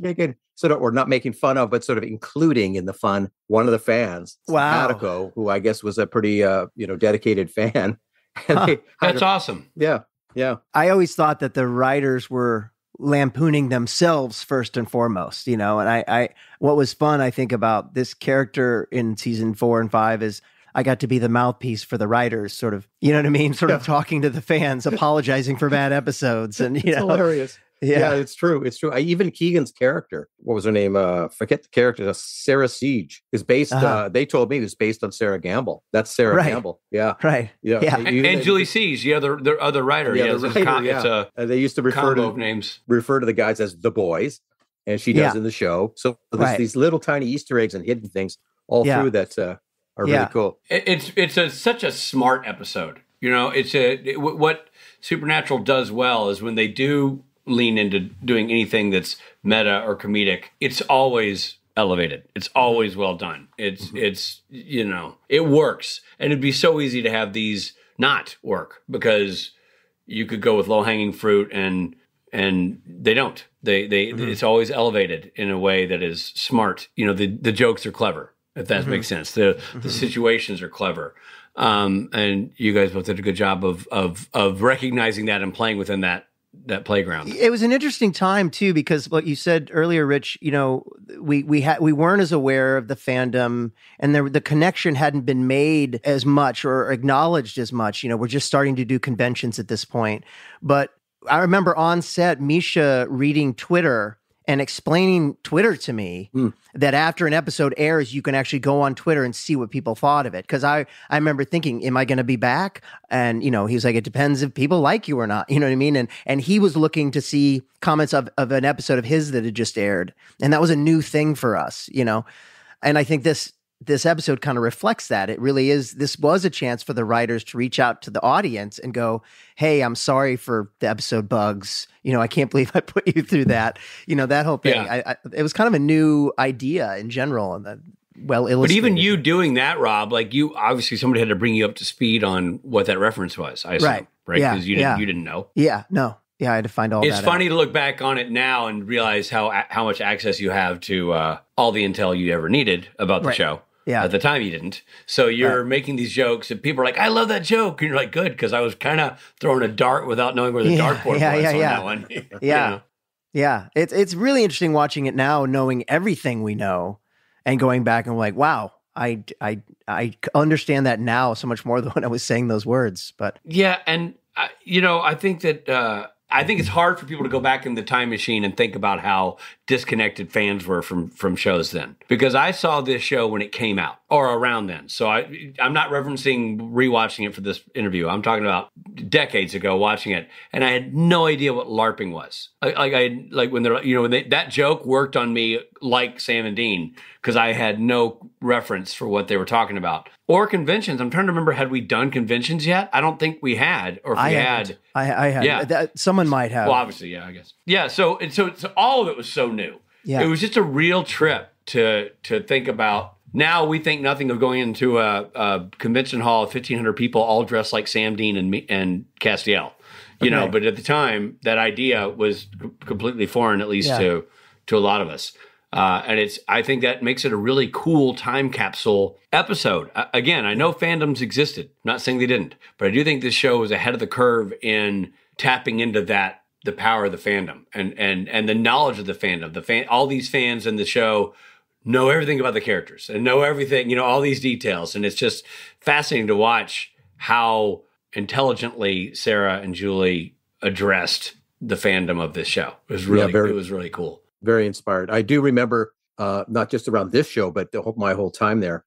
making sort of, or not making fun of, but sort of including in the fun one of the fans, Wow. Attico, who I guess was a pretty dedicated fan. And Huh. That's awesome. Yeah, yeah. I always thought that the writers were lampooning themselves first and foremost, and I what was fun, I think, about this character in season 4 and 5 is I got to be the mouthpiece for the writers, sort of, you know what I mean? Sort of talking to the fans, apologizing for bad episodes. And, It's hilarious. Yeah, it's true. It's true. Even Keegan's character, what was her name? Forget the character. Sarah Siege is based. They told me it was based on Sarah Gamble. That's Sarah Gamble. Yeah, right. Yeah, and Julie Siege, the other writer. Yeah, the writer. It's they used to refer to names. Refer to the guys as the boys, and she does in the show. So there's these little tiny Easter eggs and hidden things all through that are really cool. It's such a smart episode. What Supernatural does well is when they do lean into doing anything that's meta or comedic, it's always elevated. It's always well done. It's it works. And it'd be so easy to have these not work because you could go with low hanging fruit and they don't. It's always elevated in a way that is smart. The jokes are clever, if that makes sense. The situations are clever. And you guys both did a good job of recognizing that and playing within that playground. It was an interesting time too, because what you said earlier, Rich, we weren't as aware of the fandom, and the connection hadn't been made as much or acknowledged as much. We're just starting to do conventions at this point. But I remember on set, Misha reading Twitter and explaining Twitter to me that after an episode airs, you can actually go on Twitter and see what people thought of it. Because I remember thinking, am I going to be back? And, he was like, it depends if people like you or not. You know what I mean? And he was looking to see comments of an episode of his that had just aired. And that was a new thing for us, And I think this episode kind of reflects that. It really is. This was a chance for the writers to reach out to the audience and go, hey, I'm sorry for the episode bugs. I can't believe I put you through that. That whole thing. Yeah. It was kind of a new idea in general, and well illustrated. But even you doing that, Rob, like you obviously somebody had to bring you up to speed on what that reference was. I assume, right? Because you didn't know. Yeah, no. Yeah, I had to find all that. It's funny to look back on it now and realize how much access you have to all the intel you ever needed about the show. Yeah. At the time, you didn't. So you're making these jokes, and people are like, I love that joke. And you're like, good, because I was kind of throwing a dart without knowing where the dartboard was on that one. Yeah. It's really interesting watching it now, knowing everything we know, and going back and like, wow, I understand that now so much more than when I was saying those words. But yeah, and, I think that... I think it's hard for people to go back in the time machine and think about how disconnected fans were from shows then. Because I saw this show when it came out, or around then. So I'm not referencing rewatching it for this interview. I'm talking about decades ago watching it, and I had no idea what LARPing was. When they're that joke worked on me like Sam and Dean, because I had no reference for what they were talking about. Or conventions. I'm trying to remember, had we done conventions yet? I don't think we had. Or if we had. I had. Yeah. Someone might have. Well, obviously, yeah, I guess. Yeah, so all of it was so new. Yeah. It was just a real trip to think about. Now we think nothing of going into a convention hall of 1,500 people all dressed like Sam, Dean, and Castiel. But at the time, that idea was completely foreign, at least to a lot of us. And I think that makes it a really cool time capsule episode. Again, I know fandoms existed. I'm not saying they didn't, but I do think this show was ahead of the curve in tapping into the power of the fandom and the knowledge of the fandom. All these fans in the show know everything about the characters and know everything, all these details. And it's just fascinating to watch how intelligently Sarah and Julie addressed the fandom of this show. It was really cool. Very inspired. I do remember, not just around this show, but my whole time there,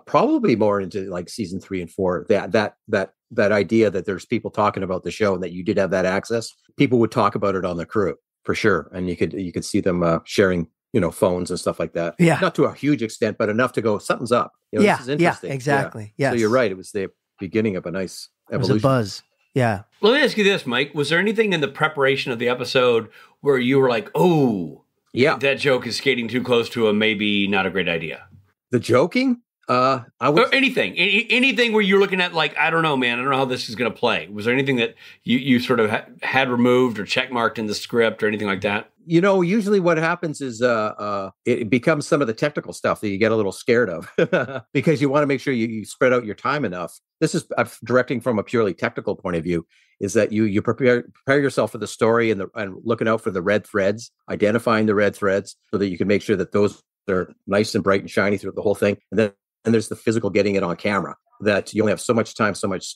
probably more into like season 3 and 4, that idea that there's people talking about the show and that you did have that access. People would talk about it on the crew for sure. And you could see them sharing, phones and stuff like that. Yeah. Not to a huge extent, but enough to go, something's up. This is interesting. Yeah, exactly. Yeah. Yes. So you're right. It was the beginning of a nice evolution. It was a buzz. Yeah. Well, let me ask you this, Mike. Was there anything in the preparation of the episode where you were like, oh, yeah, that joke is skating too close to a maybe not a great idea? The joking? I would Or anything, anything where you're looking at like, I don't know, man, I don't know how this is going to play. Was there anything that you sort of had removed or checkmarked in the script or anything like that? Usually what happens is it becomes some of the technical stuff that you get a little scared of because you want to make sure you spread out your time enough. This is directing from a purely technical point of view, is that you prepare yourself for the story and looking out for the red threads, identifying the red threads so that you can make sure that those are nice and bright and shiny throughout the whole thing. And there's the physical getting it on camera, that you only have so much time, so much,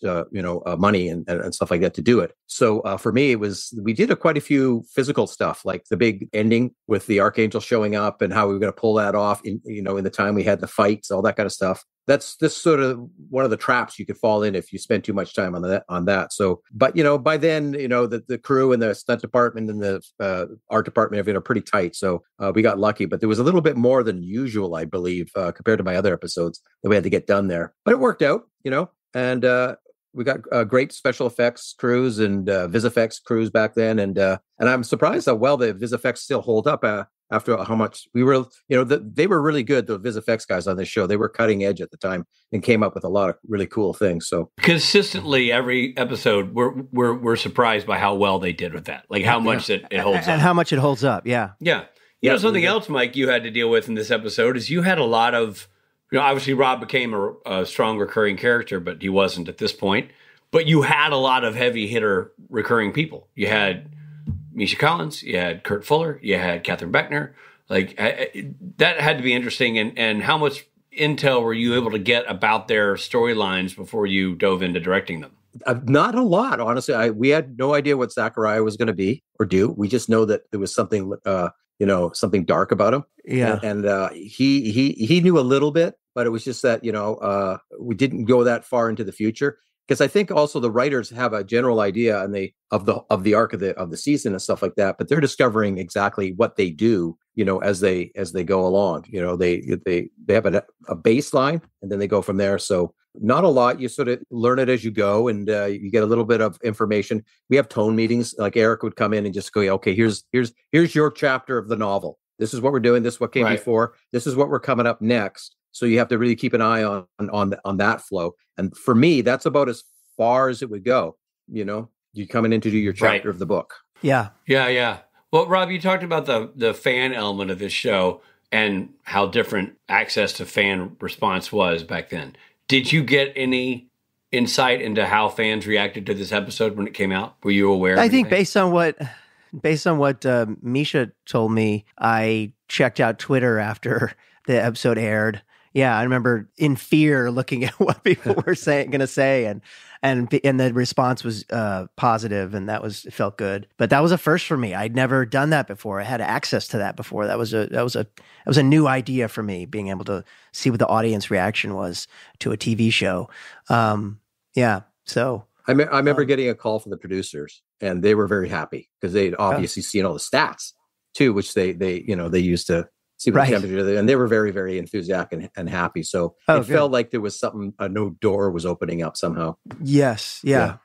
money and stuff like that to do it. So for me, we did quite a few physical stuff, like the big ending with the Archangel showing up and how we were going to pull that off in the time we had the fights, all that kind of stuff. That's this sort of one of the traps you could fall in if you spend too much time on that. So, but by then, the crew and the stunt department and the art department are pretty tight. So we got lucky, but there was a little bit more than usual, I believe, compared to my other episodes that we had to get done there. But it worked out, and we got great special effects crews and VisFX crews back then, and I'm surprised how well the VisFX still hold up after how much we were. They were really good. The VisFX guys on this show, they were cutting edge at the time and came up with a lot of really cool things. So consistently, every episode, we're surprised by how well they did with that, like how much it holds up, and how much it holds up. Yeah, yeah. Something else, Mike, you had to deal with in this episode is you had a lot of. Obviously, Rob became a strong recurring character, but he wasn't at this point. But you had a lot of heavy hitter recurring people. You had Misha Collins, you had Kurt Fuller, you had Catherine Beckner. Like that had to be interesting. And how much intel were you able to get about their storylines before you dove into directing them? Not a lot, honestly. We had no idea what Zachariah was going to be or do. We just know that there was something. Something dark about him. Yeah. And he knew a little bit, but it was just that, we didn't go that far into the future. Because I think also the writers have a general idea of the arc of the season and stuff like that, but they're discovering exactly what they do, as they go along. They have a baseline and then they go from there. So not a lot. You sort of learn it as you go, and you get a little bit of information. We have tone meetings. Like Eric would come in and just go, okay, here's your chapter of the novel. This is what we're doing. This is what came before. This is what we're coming up next. So you have to really keep an eye on that flow. And for me, that's about as far as it would go. You coming in to do your chapter of the book. Yeah. Yeah. Well, Rob, you talked about the fan element of this show and how different access to fan response was back then. Did you get any insight into how fans reacted to this episode when it came out? Were you aware? I think based on what Misha told me, I checked out Twitter after the episode aired. Yeah, I remember in fear looking at what people were going to say, and the response was positive, and it felt good. But that was a first for me. I'd never done that before. I had access to that before. That was a new idea for me, being able to see what the audience reaction was to a TV show. So I remember getting a call from the producers, and they were very happy because they'd obviously seen all the stats too, which they used to see what the temperature is, and they were very, very enthusiastic and happy. So it felt like there was something, a new door was opening up somehow. Yes. Yeah.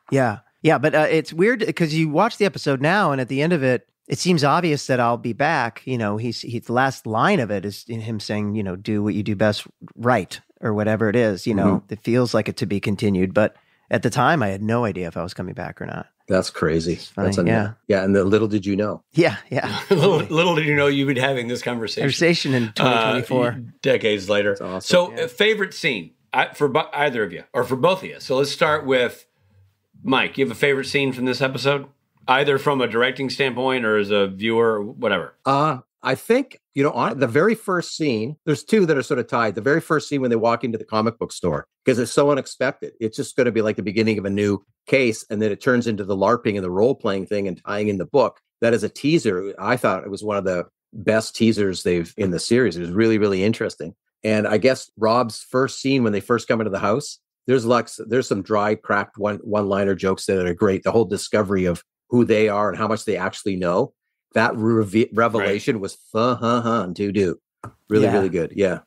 But it's weird because you watch the episode now, and at the end of it, it seems obvious that I'll be back. He's the last line of it is him saying, do what you do best, right, or whatever it is. It feels like it to be continued, but at the time, I had no idea if I was coming back or not. That's crazy. That's funny, yeah. And little did you know. Yeah. little did you know you'd be having this conversation in 2024, decades later. That's awesome. So, favorite scene for either of you or for both of you. So let's start with Mike. You have a favorite scene from this episode, either from a directing standpoint or as a viewer, or whatever. I think, on the very first scene, there's two that are sort of tied. The very first scene when they walk into the comic book store, because it's so unexpected. It's just going to be like the beginning of a new case, and then it turns into the LARPing and the role-playing thing and tying in the book. That is a teaser. I thought it was one of the best teasers they've in the series. It was really, really interesting. And I guess Rob's first scene when they first come into the house, there's some dry, cracked one-liner jokes that are great. The whole discovery of who they are and how much they actually know. That revelation was fun to do. Really, really good. Yeah.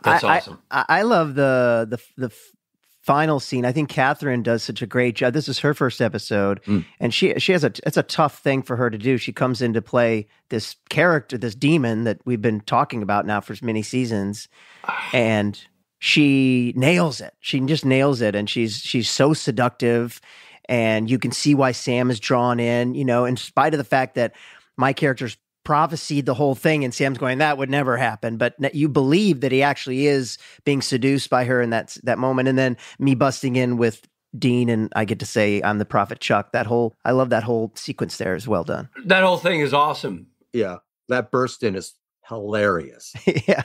That's awesome. I love the final scene, I think Catherine does such a great job. This is her first episode, and she has it's a tough thing for her to do. She comes in to play this character, this demon that we've been talking about now for many seasons, and she nails it. She just nails it, and she's so seductive, and you can see why Sam is drawn in. In spite of the fact that my character's prophesied the whole thing, and Sam's going, that would never happen. But you believe that he actually is being seduced by her in that moment. And then me busting in with Dean, and I get to say I'm the prophet Chuck. I love that whole sequence there is well done. That whole thing is awesome. Yeah. That burst in is hilarious. Yeah.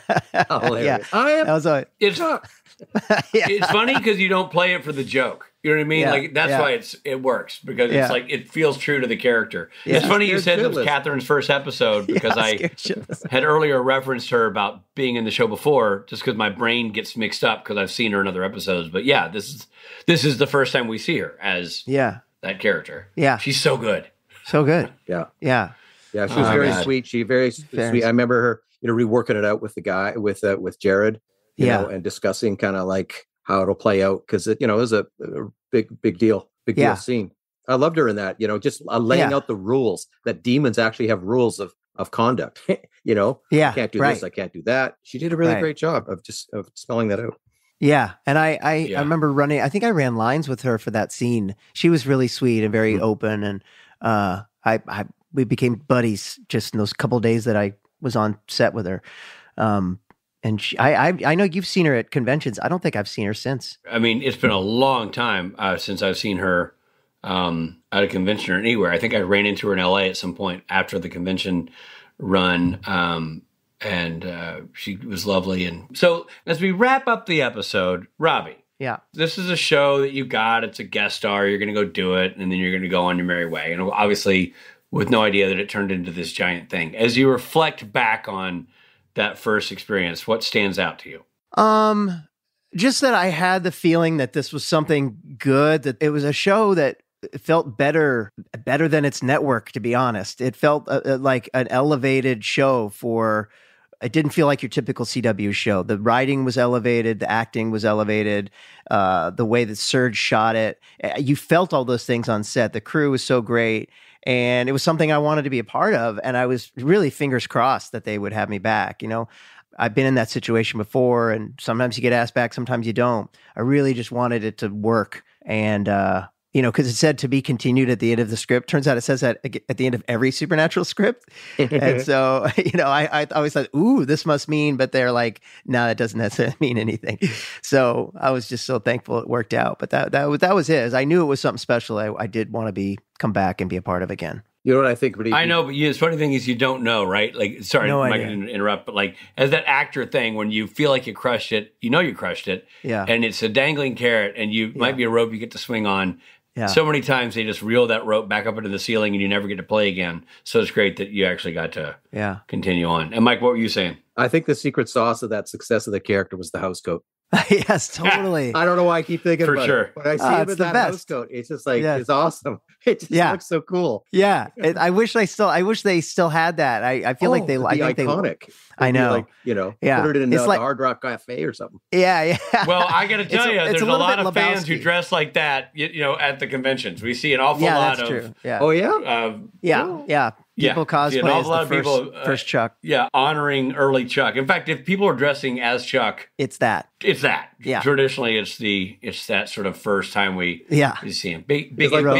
Hilarious. Yeah. It's Chuck. Yeah. It's funny because you don't play it for the joke. You know what I mean? Yeah, Like that's why it works, because it's like it feels true to the character. Yeah. It's funny you said it was Shitless. Catherine's first episode, because I Scared shitless. had earlier referenced her about being in the show before, just because my brain gets mixed up because I've seen her in other episodes. But yeah, this is the first time we see her as that character. Yeah. She's so good. So good. Yeah. Yeah. Yeah. She was very God. sweet. She very sweet. I remember her, reworking it out with the guy, with Jared, you know, and discussing kind of like how it'll play out. Cause it was a big deal scene. I loved her in that, just laying out the rules, that demons actually have rules of conduct, I can't do this. I can't do that. She did a really great job of spelling that out. Yeah. And I remember I think I ran lines with her for that scene. She was really sweet and very open. And we became buddies just in those couple of days that I was on set with her. And I know you've seen her at conventions. I don't think I've seen her since. I mean, it's been a long time since I've seen her at a convention or anywhere. I think I ran into her in LA at some point after the convention run. And she was lovely. And so as we wrap up the episode, Robbie, this is a show that you got. It's a guest star. You're going to go do it, and then you're going to go on your merry way. And obviously, with no idea that it turned into this giant thing. As you reflect back on that first experience, what stands out to you? Just that I had the feeling that this was something good, that it was a show that felt better than its network, to be honest. It felt like an elevated show it didn't feel like your typical CW show. The writing was elevated. The acting was elevated. The way that Serge shot it, you felt all those things on set. The crew was so great. And it was something I wanted to be a part of. And I was really fingers crossed that they would have me back. I've been in that situation before, and sometimes you get asked back, sometimes you don't. I really just wanted it to work. And, because it said to be continued at the end of the script. Turns out it says that at the end of every Supernatural script. And so, I always thought, ooh, this must mean, but they're like, no, that doesn't necessarily mean anything. So I was just so thankful it worked out. But that was it. I knew it was something special. I did want to come back and be a part of again. You know what I think? I know, but the funny thing is you don't know, right? Like, sorry, I'm not going to interrupt, but like, as that actor thing, when you feel like you crushed it, you crushed it. Yeah. And it's a dangling carrot, and you might be a rope you get to swing on. Yeah. So many times they just reel that rope back up into the ceiling, and you never get to play again. So it's great that you actually got to continue on. And Mike, what were you saying? I think the secret sauce of that success of the character was the house coat. Yes, totally. I don't know why I keep thinking about it. But I see him in that house coat. It's just like, it's awesome. It just looks so cool. Yeah. I wish they still had that. I feel like it'd be iconic. I know. Like, put it in the Hard Rock Cafe or something. Yeah. Well, I got to tell you, there's a lot of fans who dress like that, at the conventions. We see an awful lot of. True. Yeah. Oh, yeah? Yeah. People cosplay as the first Chuck. Yeah, honoring early Chuck. In fact, if people are dressing as Chuck, it's that. Yeah. Traditionally, it's that sort of first time we see him. Big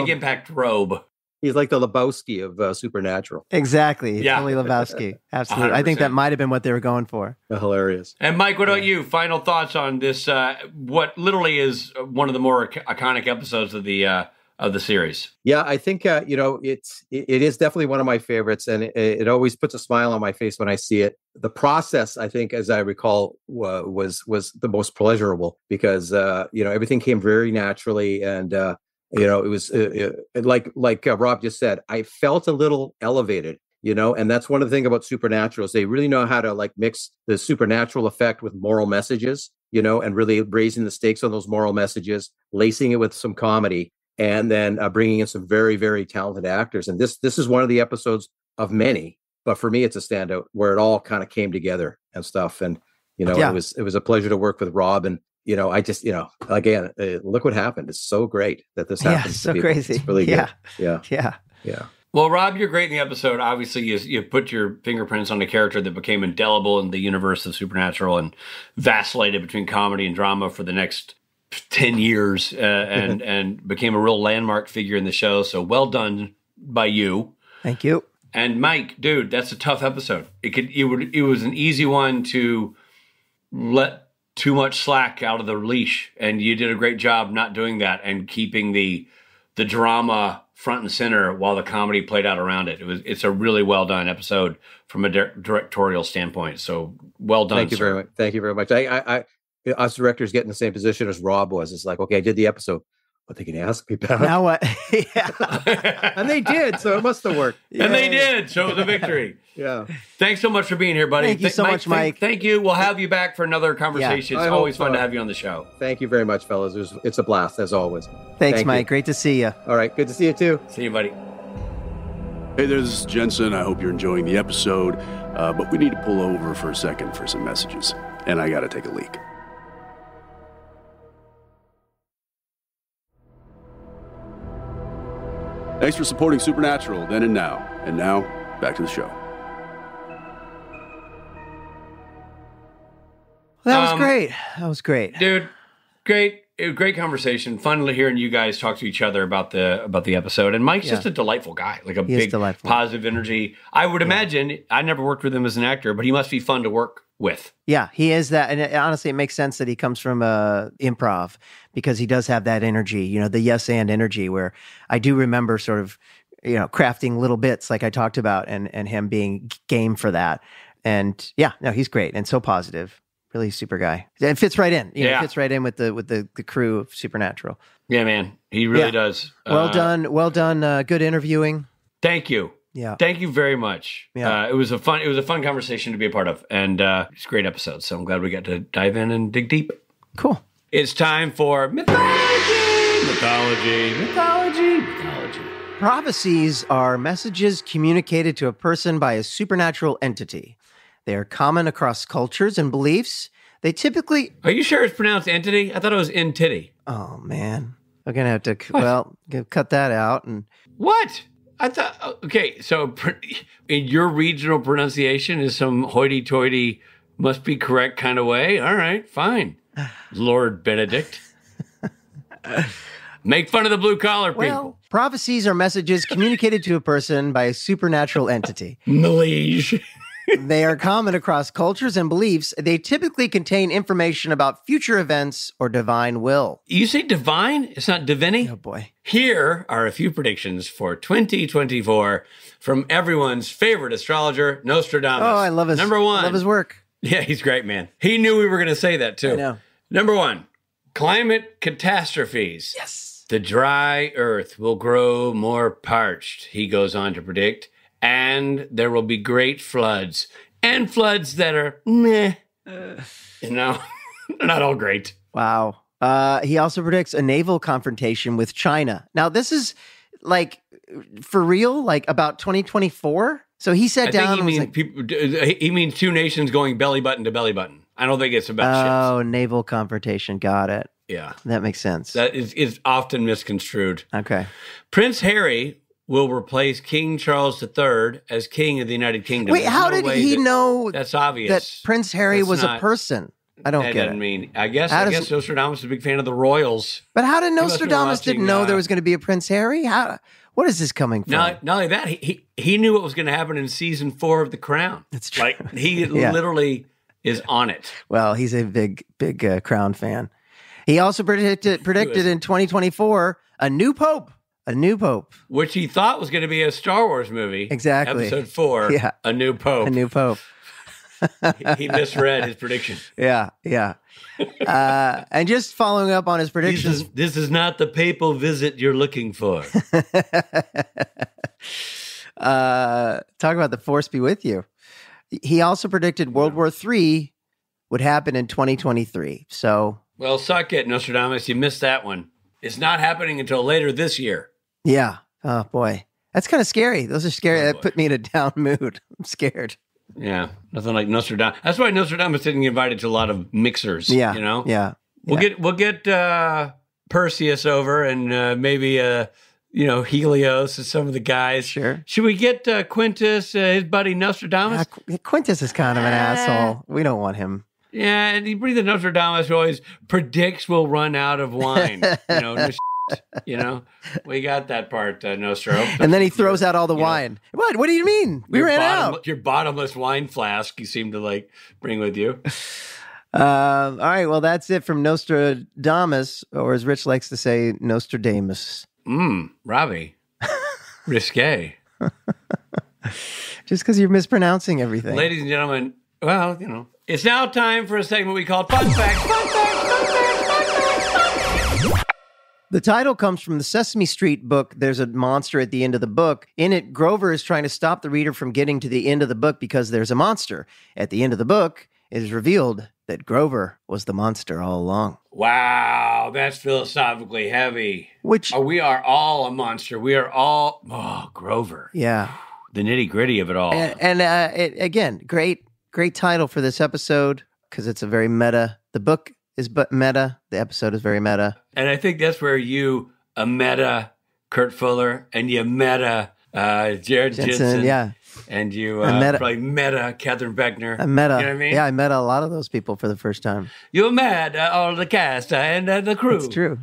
impact robe. He's like the Lebowski of Supernatural. Exactly. Yeah. Totally Lebowski. Absolutely. 100%. I think that might have been what they were going for. Hilarious. And Mike, what about you? Final thoughts on this, what literally is one of the more iconic episodes of the series? Yeah, I think it is definitely one of my favorites, and it always puts a smile on my face when I see it. The process, I think, as I recall, was the most pleasurable because everything came very naturally, and it was like Rob just said, I felt a little elevated. And that's one of the things about Supernatural is they really know how to like mix the supernatural effect with moral messages, and really raising the stakes on those moral messages, lacing it with some comedy. And then bringing in some very, very talented actors. And this is one of the episodes of many, but for me, it's a standout where it all kind of came together and stuff. And, it was a pleasure to work with Rob and I just, again, look what happened. It's so great that this happens. So crazy. It's really good. Yeah. Well, Rob, you're great in the episode. Obviously, you put your fingerprints on a character that became indelible in the universe of Supernatural and vacillated between comedy and drama for the next 10 years and became a real landmark figure in the show. So well done by you. Thank you. And Mike, dude, that's a tough episode. It was an easy one to let too much slack out of the leash, and you did a great job not doing that and keeping the drama front and center while the comedy played out around it. It's a really well done episode from a directorial standpoint. So well done. Thank you very much. Thank you very much. I us directors get in the same position as Rob was. It's like, okay, I did the episode. What they can ask me about? Now what? And they did, so it must have worked. Yeah. And they did, so it was a victory. Yeah. Thanks so much for being here, buddy. Thank you so much, Mike. Thank you. We'll have you back for another conversation. Yeah, it's always fun to have you on the show. Thank you very much, fellas. It's a blast, as always. Thanks, Mike. Great to see you. All right, good to see you, too. See you, buddy. Hey there, this is Jensen. I hope you're enjoying the episode, but we need to pull over for a second for some messages, and I gotta take a leak. Thanks for supporting Supernatural then and now. And now, back to the show. That was great. That was great. Dude, great. Great conversation. Fun hearing you guys talk to each other about the episode. And Mike's just a delightful guy, like a big positive energy. I would imagine, I never worked with him as an actor, but he must be fun to work with. Yeah, he is that. And honestly, it makes sense that he comes from improv because he does have that energy, the yes and energy, where I do remember sort of, crafting little bits like I talked about and him being game for that. And yeah, no, he's great and so positive. Really super guy. It fits right in. It fits right in with the crew of Supernatural. Yeah, man. He really does. Well done. Good interviewing. Thank you. Yeah. Thank you very much. Yeah. It was a fun conversation to be a part of. And it's a great episode. So I'm glad we got to dive in and dig deep. Cool. It's time for mythology. Prophecies are messages communicated to a person by a supernatural entity. They are common across cultures and beliefs. They typically... Are you sure it's pronounced entity? I thought it was entity. Oh, man. I'm going to have to, cut that out. And What? I thought... Okay, so in your regional pronunciation is some hoity-toity, must be correct kind of way? All right, fine. Lord Benedict. Make fun of the blue-collar people. Well, prophecies are messages communicated to a person by a supernatural entity. Malige. They are common across cultures and beliefs. They typically contain information about future events or divine will. You say divine? It's not divinity? Oh, boy. Here are a few predictions for 2024 from everyone's favorite astrologer, Nostradamus. Oh, I love his Number one. Love his work. Yeah, he's great, man. He knew we were going to say that, too. I know. Number one, climate catastrophes. Yes. The dry earth will grow more parched, he goes on to predict. And there will be great floods. And floods that are meh. They're not all great. Wow. He also predicts a naval confrontation with China. Now, this is like for real, like about 2024. So he sat down and was like, he means two nations going belly button to belly button. I don't think it's about ships. Oh, naval confrontation. Got it. Yeah. That makes sense. That is often misconstrued. Okay. Prince Harry will replace King Charles III as King of the United Kingdom. Wait, how did he know that's obvious that Prince Harry was a person? I don't get it. I guess Nostradamus is a big fan of the royals. But how did Nostradamus didn't know there was going to be a Prince Harry? What is this coming from? Not only that, he knew what was going to happen in season 4 of The Crown. That's true. Like he literally is on it. Well, he's a big Crown fan. He also predicted in 2024 a new pope. A new pope. Which he thought was going to be a Star Wars movie. Exactly. Episode 4, A New Pope. A new pope. He misread his prediction. Yeah. And just following up on his predictions. This is not the papal visit you're looking for. Talk about the force be with you. He also predicted World War III would happen in 2023. So. Well, suck it, Nostradamus. You missed that one. It's not happening until later this year. Yeah. Oh, boy. That's kind of scary. Those are scary. That put me in a down mood. I'm scared. Yeah. Nothing like Nostradamus. That's why Nostradamus didn't get invited to a lot of mixers. Yeah. You know? Yeah. We'll get Perseus over and maybe Helios and some of the guys. Sure. Should we get Quintus, his buddy Nostradamus? Quintus is kind of an asshole. We don't want him. Yeah, and he breathed the Nostradamus who always predicts we'll run out of wine. We got that part, Nostro. And then he throws out all the wine. What? What do you mean? We ran out. Your bottomless wine flask you seem to bring with you. All right, well, that's it from Nostradamus, or as Rich likes to say, Nostradamus. Robbie. Risque. Just because you're mispronouncing everything. Ladies and gentlemen, well, it's now time for a segment we call Fun Facts. Fun Facts, Fun Facts, Fun Facts, Fun Facts. The title comes from the Sesame Street book, There's a Monster at the End of the Book. In it, Grover is trying to stop the reader from getting to the end of the book because there's a monster. At the end of the book, it is revealed that Grover was the monster all along. Wow, that's philosophically heavy. We are all a monster. We are all, Grover. Yeah. The nitty-gritty of it all. And again, great title for this episode because it's a very meta. The book is meta. The episode is very meta. And I think that's where you meta Kurt Fuller and you meta Jared Jensen. Yeah. And you probably meta Catherine Beckner. I met you know what I mean? Yeah, I met a lot of those people for the first time. You met all the cast and the crew. It's true.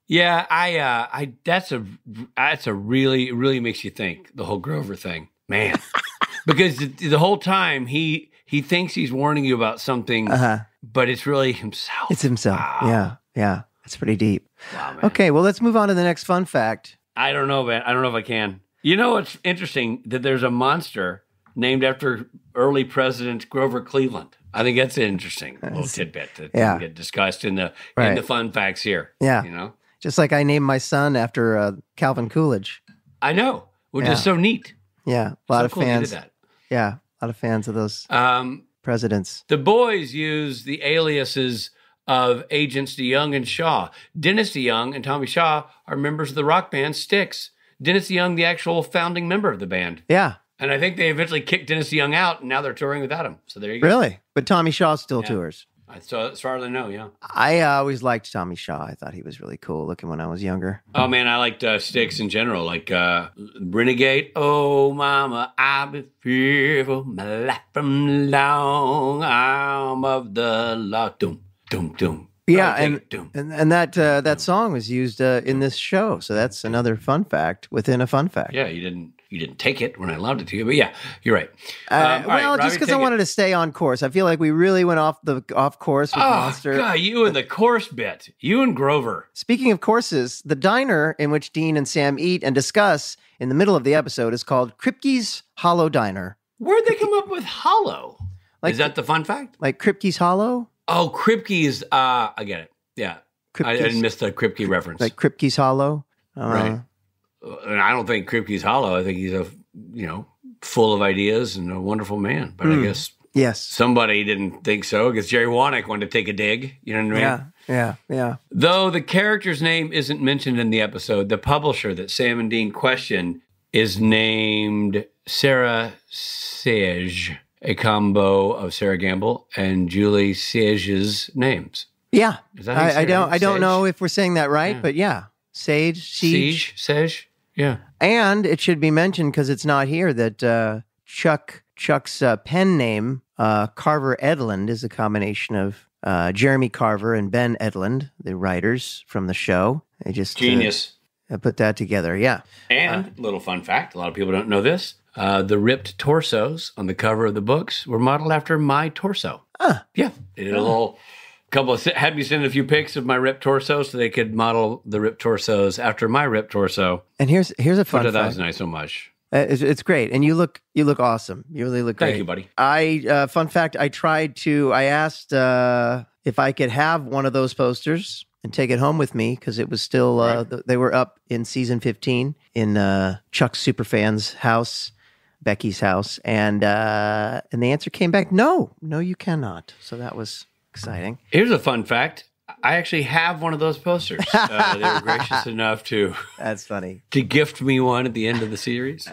Yeah, that's a really makes you think, the whole Grover thing, man. Because the whole time he thinks he's warning you about something, but it's really himself. It's himself. Wow. Yeah. It's pretty deep. Wow, man. Okay, well, let's move on to the next fun fact. I don't know, man. I don't know if I can. You know, it's interesting that there's a monster named after early President Grover Cleveland. I think that's an interesting little tidbit that can get discussed in the fun facts here. Yeah. Just like I named my son after Calvin Coolidge. I know, which is so neat. Yeah, a lot of cool fans. You did that. Yeah, a lot of fans of those presidents. The boys use the aliases of Agents DeYoung and Shaw. Dennis DeYoung and Tommy Shaw are members of the rock band Styx. Dennis DeYoung, the actual founding member of the band. Yeah. And I think they eventually kicked Dennis DeYoung out, and now they're touring without him. So there you go. Really? But Tommy Shaw still tours. So as far as I know, yeah. I always liked Tommy Shaw. I thought he was really cool looking when I was younger. Oh, man, I liked Styx in general. Like Renegade. Oh, mama, I've been fearful my life from long arm of the law. Doom, doom, doom. Yeah, and that song was used in this show, so that's another fun fact within a fun fact. Yeah, you didn't take it when I allowed it to you, but yeah, you're right. Just because I wanted to stay on course, I feel like we really went off course with Monster. Oh God, you and the course bit, you and Grover. Speaking of courses, the diner in which Dean and Sam eat and discuss in the middle of the episode is called Kripke's Hollow Diner. Where'd they come up with hollow? Is that the fun fact? Like Kripke's Hollow? Oh, Kripke's, I get it. Yeah. I didn't miss the Kripke reference. Like Kripke's Hollow? Right. And I don't think Kripke's hollow. I think he's full of ideas and a wonderful man. But I guess somebody didn't think so because Jerry Wannick wanted to take a dig. You know what I mean? Yeah. Though the character's name isn't mentioned in the episode, the publisher that Sam and Dean question is named Sarah Sage. A combo of Sarah Gamble and Julie Sage's names. Yeah, I don't know if we're saying that right, but yeah, Sage. Yeah, and it should be mentioned because it's not here that Chuck's pen name Carver Edlund is a combination of Jeremy Carver and Ben Edlund, the writers from the show. They just genius. Put that together. Yeah, and little fun fact: a lot of people don't know this. The ripped torsos on the cover of the books were modeled after my torso. Yeah. They did a little had me send a few pics of my ripped torso so they could model the ripped torsos after my ripped torso. And here's a fun fact. That was nice so much. It's great. And you look awesome. You really look great. Thank you, buddy. Fun fact, I asked if I could have one of those posters and take it home with me because it was still, they were up in season 15 in Chuck's Superfan's house. Becky's house, and the answer came back, no, you cannot. So that was exciting. Here's a fun fact. I actually have one of those posters. They were gracious enough to That's funny. To gift me one at the end of the series.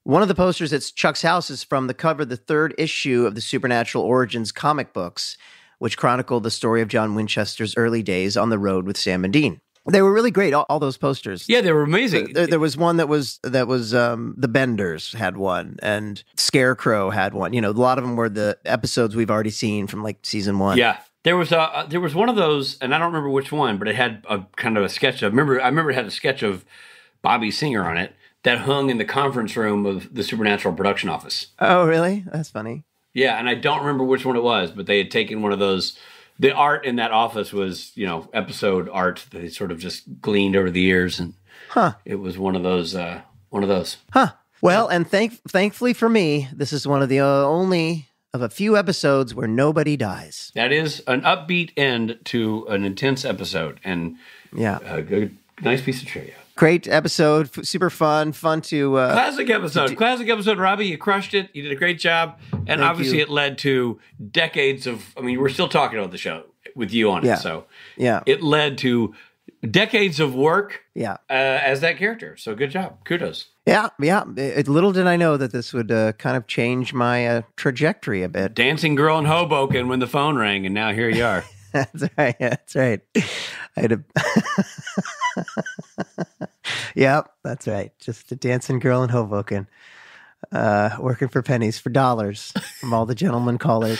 One of the posters at Chuck's house is from the cover of the third issue of the Supernatural Origins comic books. which chronicled the story of John Winchester's early days on the road with Sam and Dean. They were really great, all those posters. Yeah, they were amazing. There was one that was the Benders had one, and Scarecrow had one. A lot of them were the episodes we've already seen from like season 1. Yeah, there was one of those, and I don't remember which one, but it had a kind of a sketch of. I remember it had a sketch of Bobby Singer on it that hung in the conference room of the Supernatural production office. Oh, really? That's funny. Yeah, and I don't remember which one it was, but they had taken one of those. The art in that office was, episode art that they sort of just gleaned over the years, and it was one of those. Huh. Well, and thankfully for me, this is one of the only of a few episodes where nobody dies. That is an upbeat end to an intense episode, and a good, nice piece of trivia. Great episode, super fun to... Classic episode, Robbie. You crushed it. You did a great job. And obviously it led to decades of... we're still talking about the show with you on it. So it led to decades of work as that character. So good job. Kudos. Yeah. Little did I know that this would kind of change my trajectory a bit. Dancing girl in Hoboken when the phone rang, and now here you are. That's right. I had a... Yep, that's right. Just a dancing girl in Hoboken, working for pennies for dollars from all the gentlemen callers.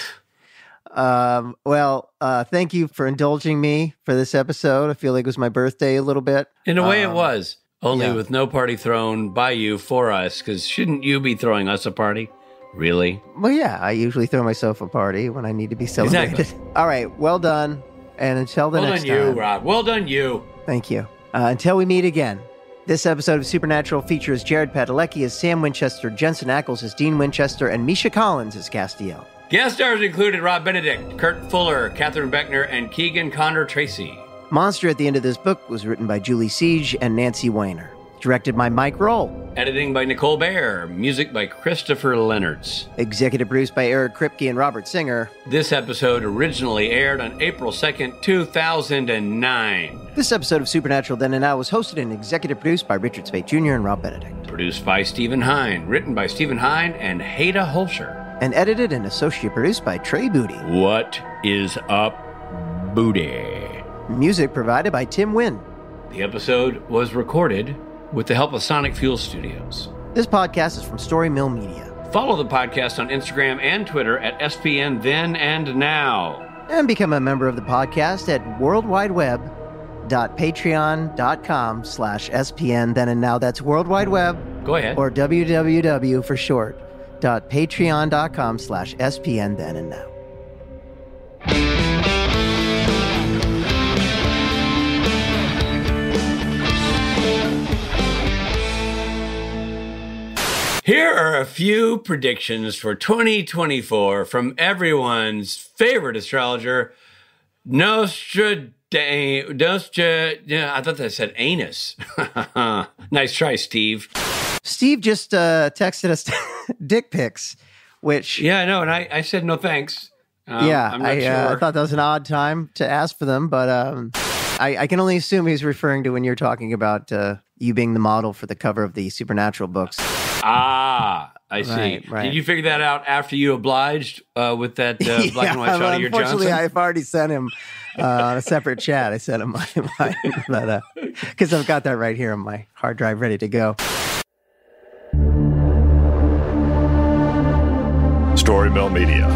Thank you for indulging me for this episode. I feel like it was my birthday a little bit. In a way it was, only with no party thrown by you for us, because shouldn't you be throwing us a party? Really? Well, yeah, I usually throw myself a party when I need to be celebrated. Exactly. All right, well done. And until the next time. Well done you, Rob. Well done you. Thank you. Until we meet again. This episode of Supernatural features Jared Padalecki as Sam Winchester, Jensen Ackles as Dean Winchester, and Misha Collins as Castiel. Guest stars included Rob Benedict, Kurt Fuller, Catherine Beckner, and Keegan Connor Tracy. Monster at the End of This Book was written by Julie Siege and Nancy Weiner. Directed by Mike Rohl. Editing by Nicole Baer. Music by Christopher Leonards. Executive produced by Eric Kripke and Robert Singer. This episode originally aired on April 2nd, 2009. This episode of Supernatural Then and Now was hosted and executive produced by Richard Speight Jr. and Rob Benedict. Produced by Stephen Hine. Written by Stephen Hine and Haida Holscher. And edited and associate produced by Trey Booty. What is up, Booty? Music provided by Tim Wynn. The episode was recorded with the help of Sonic Fuel Studios. This podcast is from Story Mill Media. Follow the podcast on Instagram and Twitter at SPN Then and Now. And become a member of the podcast at worldwideweb.patreon.com/SPN Then and Now. That's World Wide Web. Go ahead. Or www for short, .patreon.com/SPN Then and Now. Here are a few predictions for 2024 from everyone's favorite astrologer, I thought that said anus. Nice try, Steve. Steve just texted us dick pics, which... Yeah, I know, and I said no thanks. I'm not sure. I thought that was an odd time to ask for them, but I can only assume he's referring to when you're talking about you being the model for the cover of the Supernatural books. Ah, I see. Right. Did you figure that out after you obliged with that black and white shot of your Johnson? Unfortunately, I've already sent him on a separate chat. I sent him mine, because I've got that right here on my hard drive ready to go. Story Mill Media.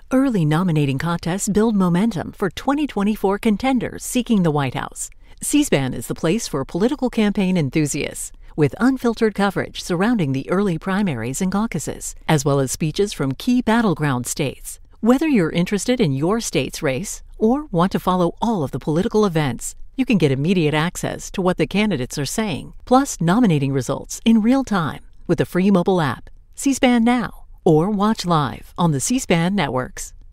Early nominating contests build momentum for 2024 contenders seeking the White House. C-SPAN is the place for political campaign enthusiasts, with unfiltered coverage surrounding the early primaries and caucuses, as well as speeches from key battleground states. Whether you're interested in your state's race or want to follow all of the political events, you can get immediate access to what the candidates are saying, plus nominating results in real time with the free mobile app, C-SPAN Now, or watch live on the C-SPAN networks.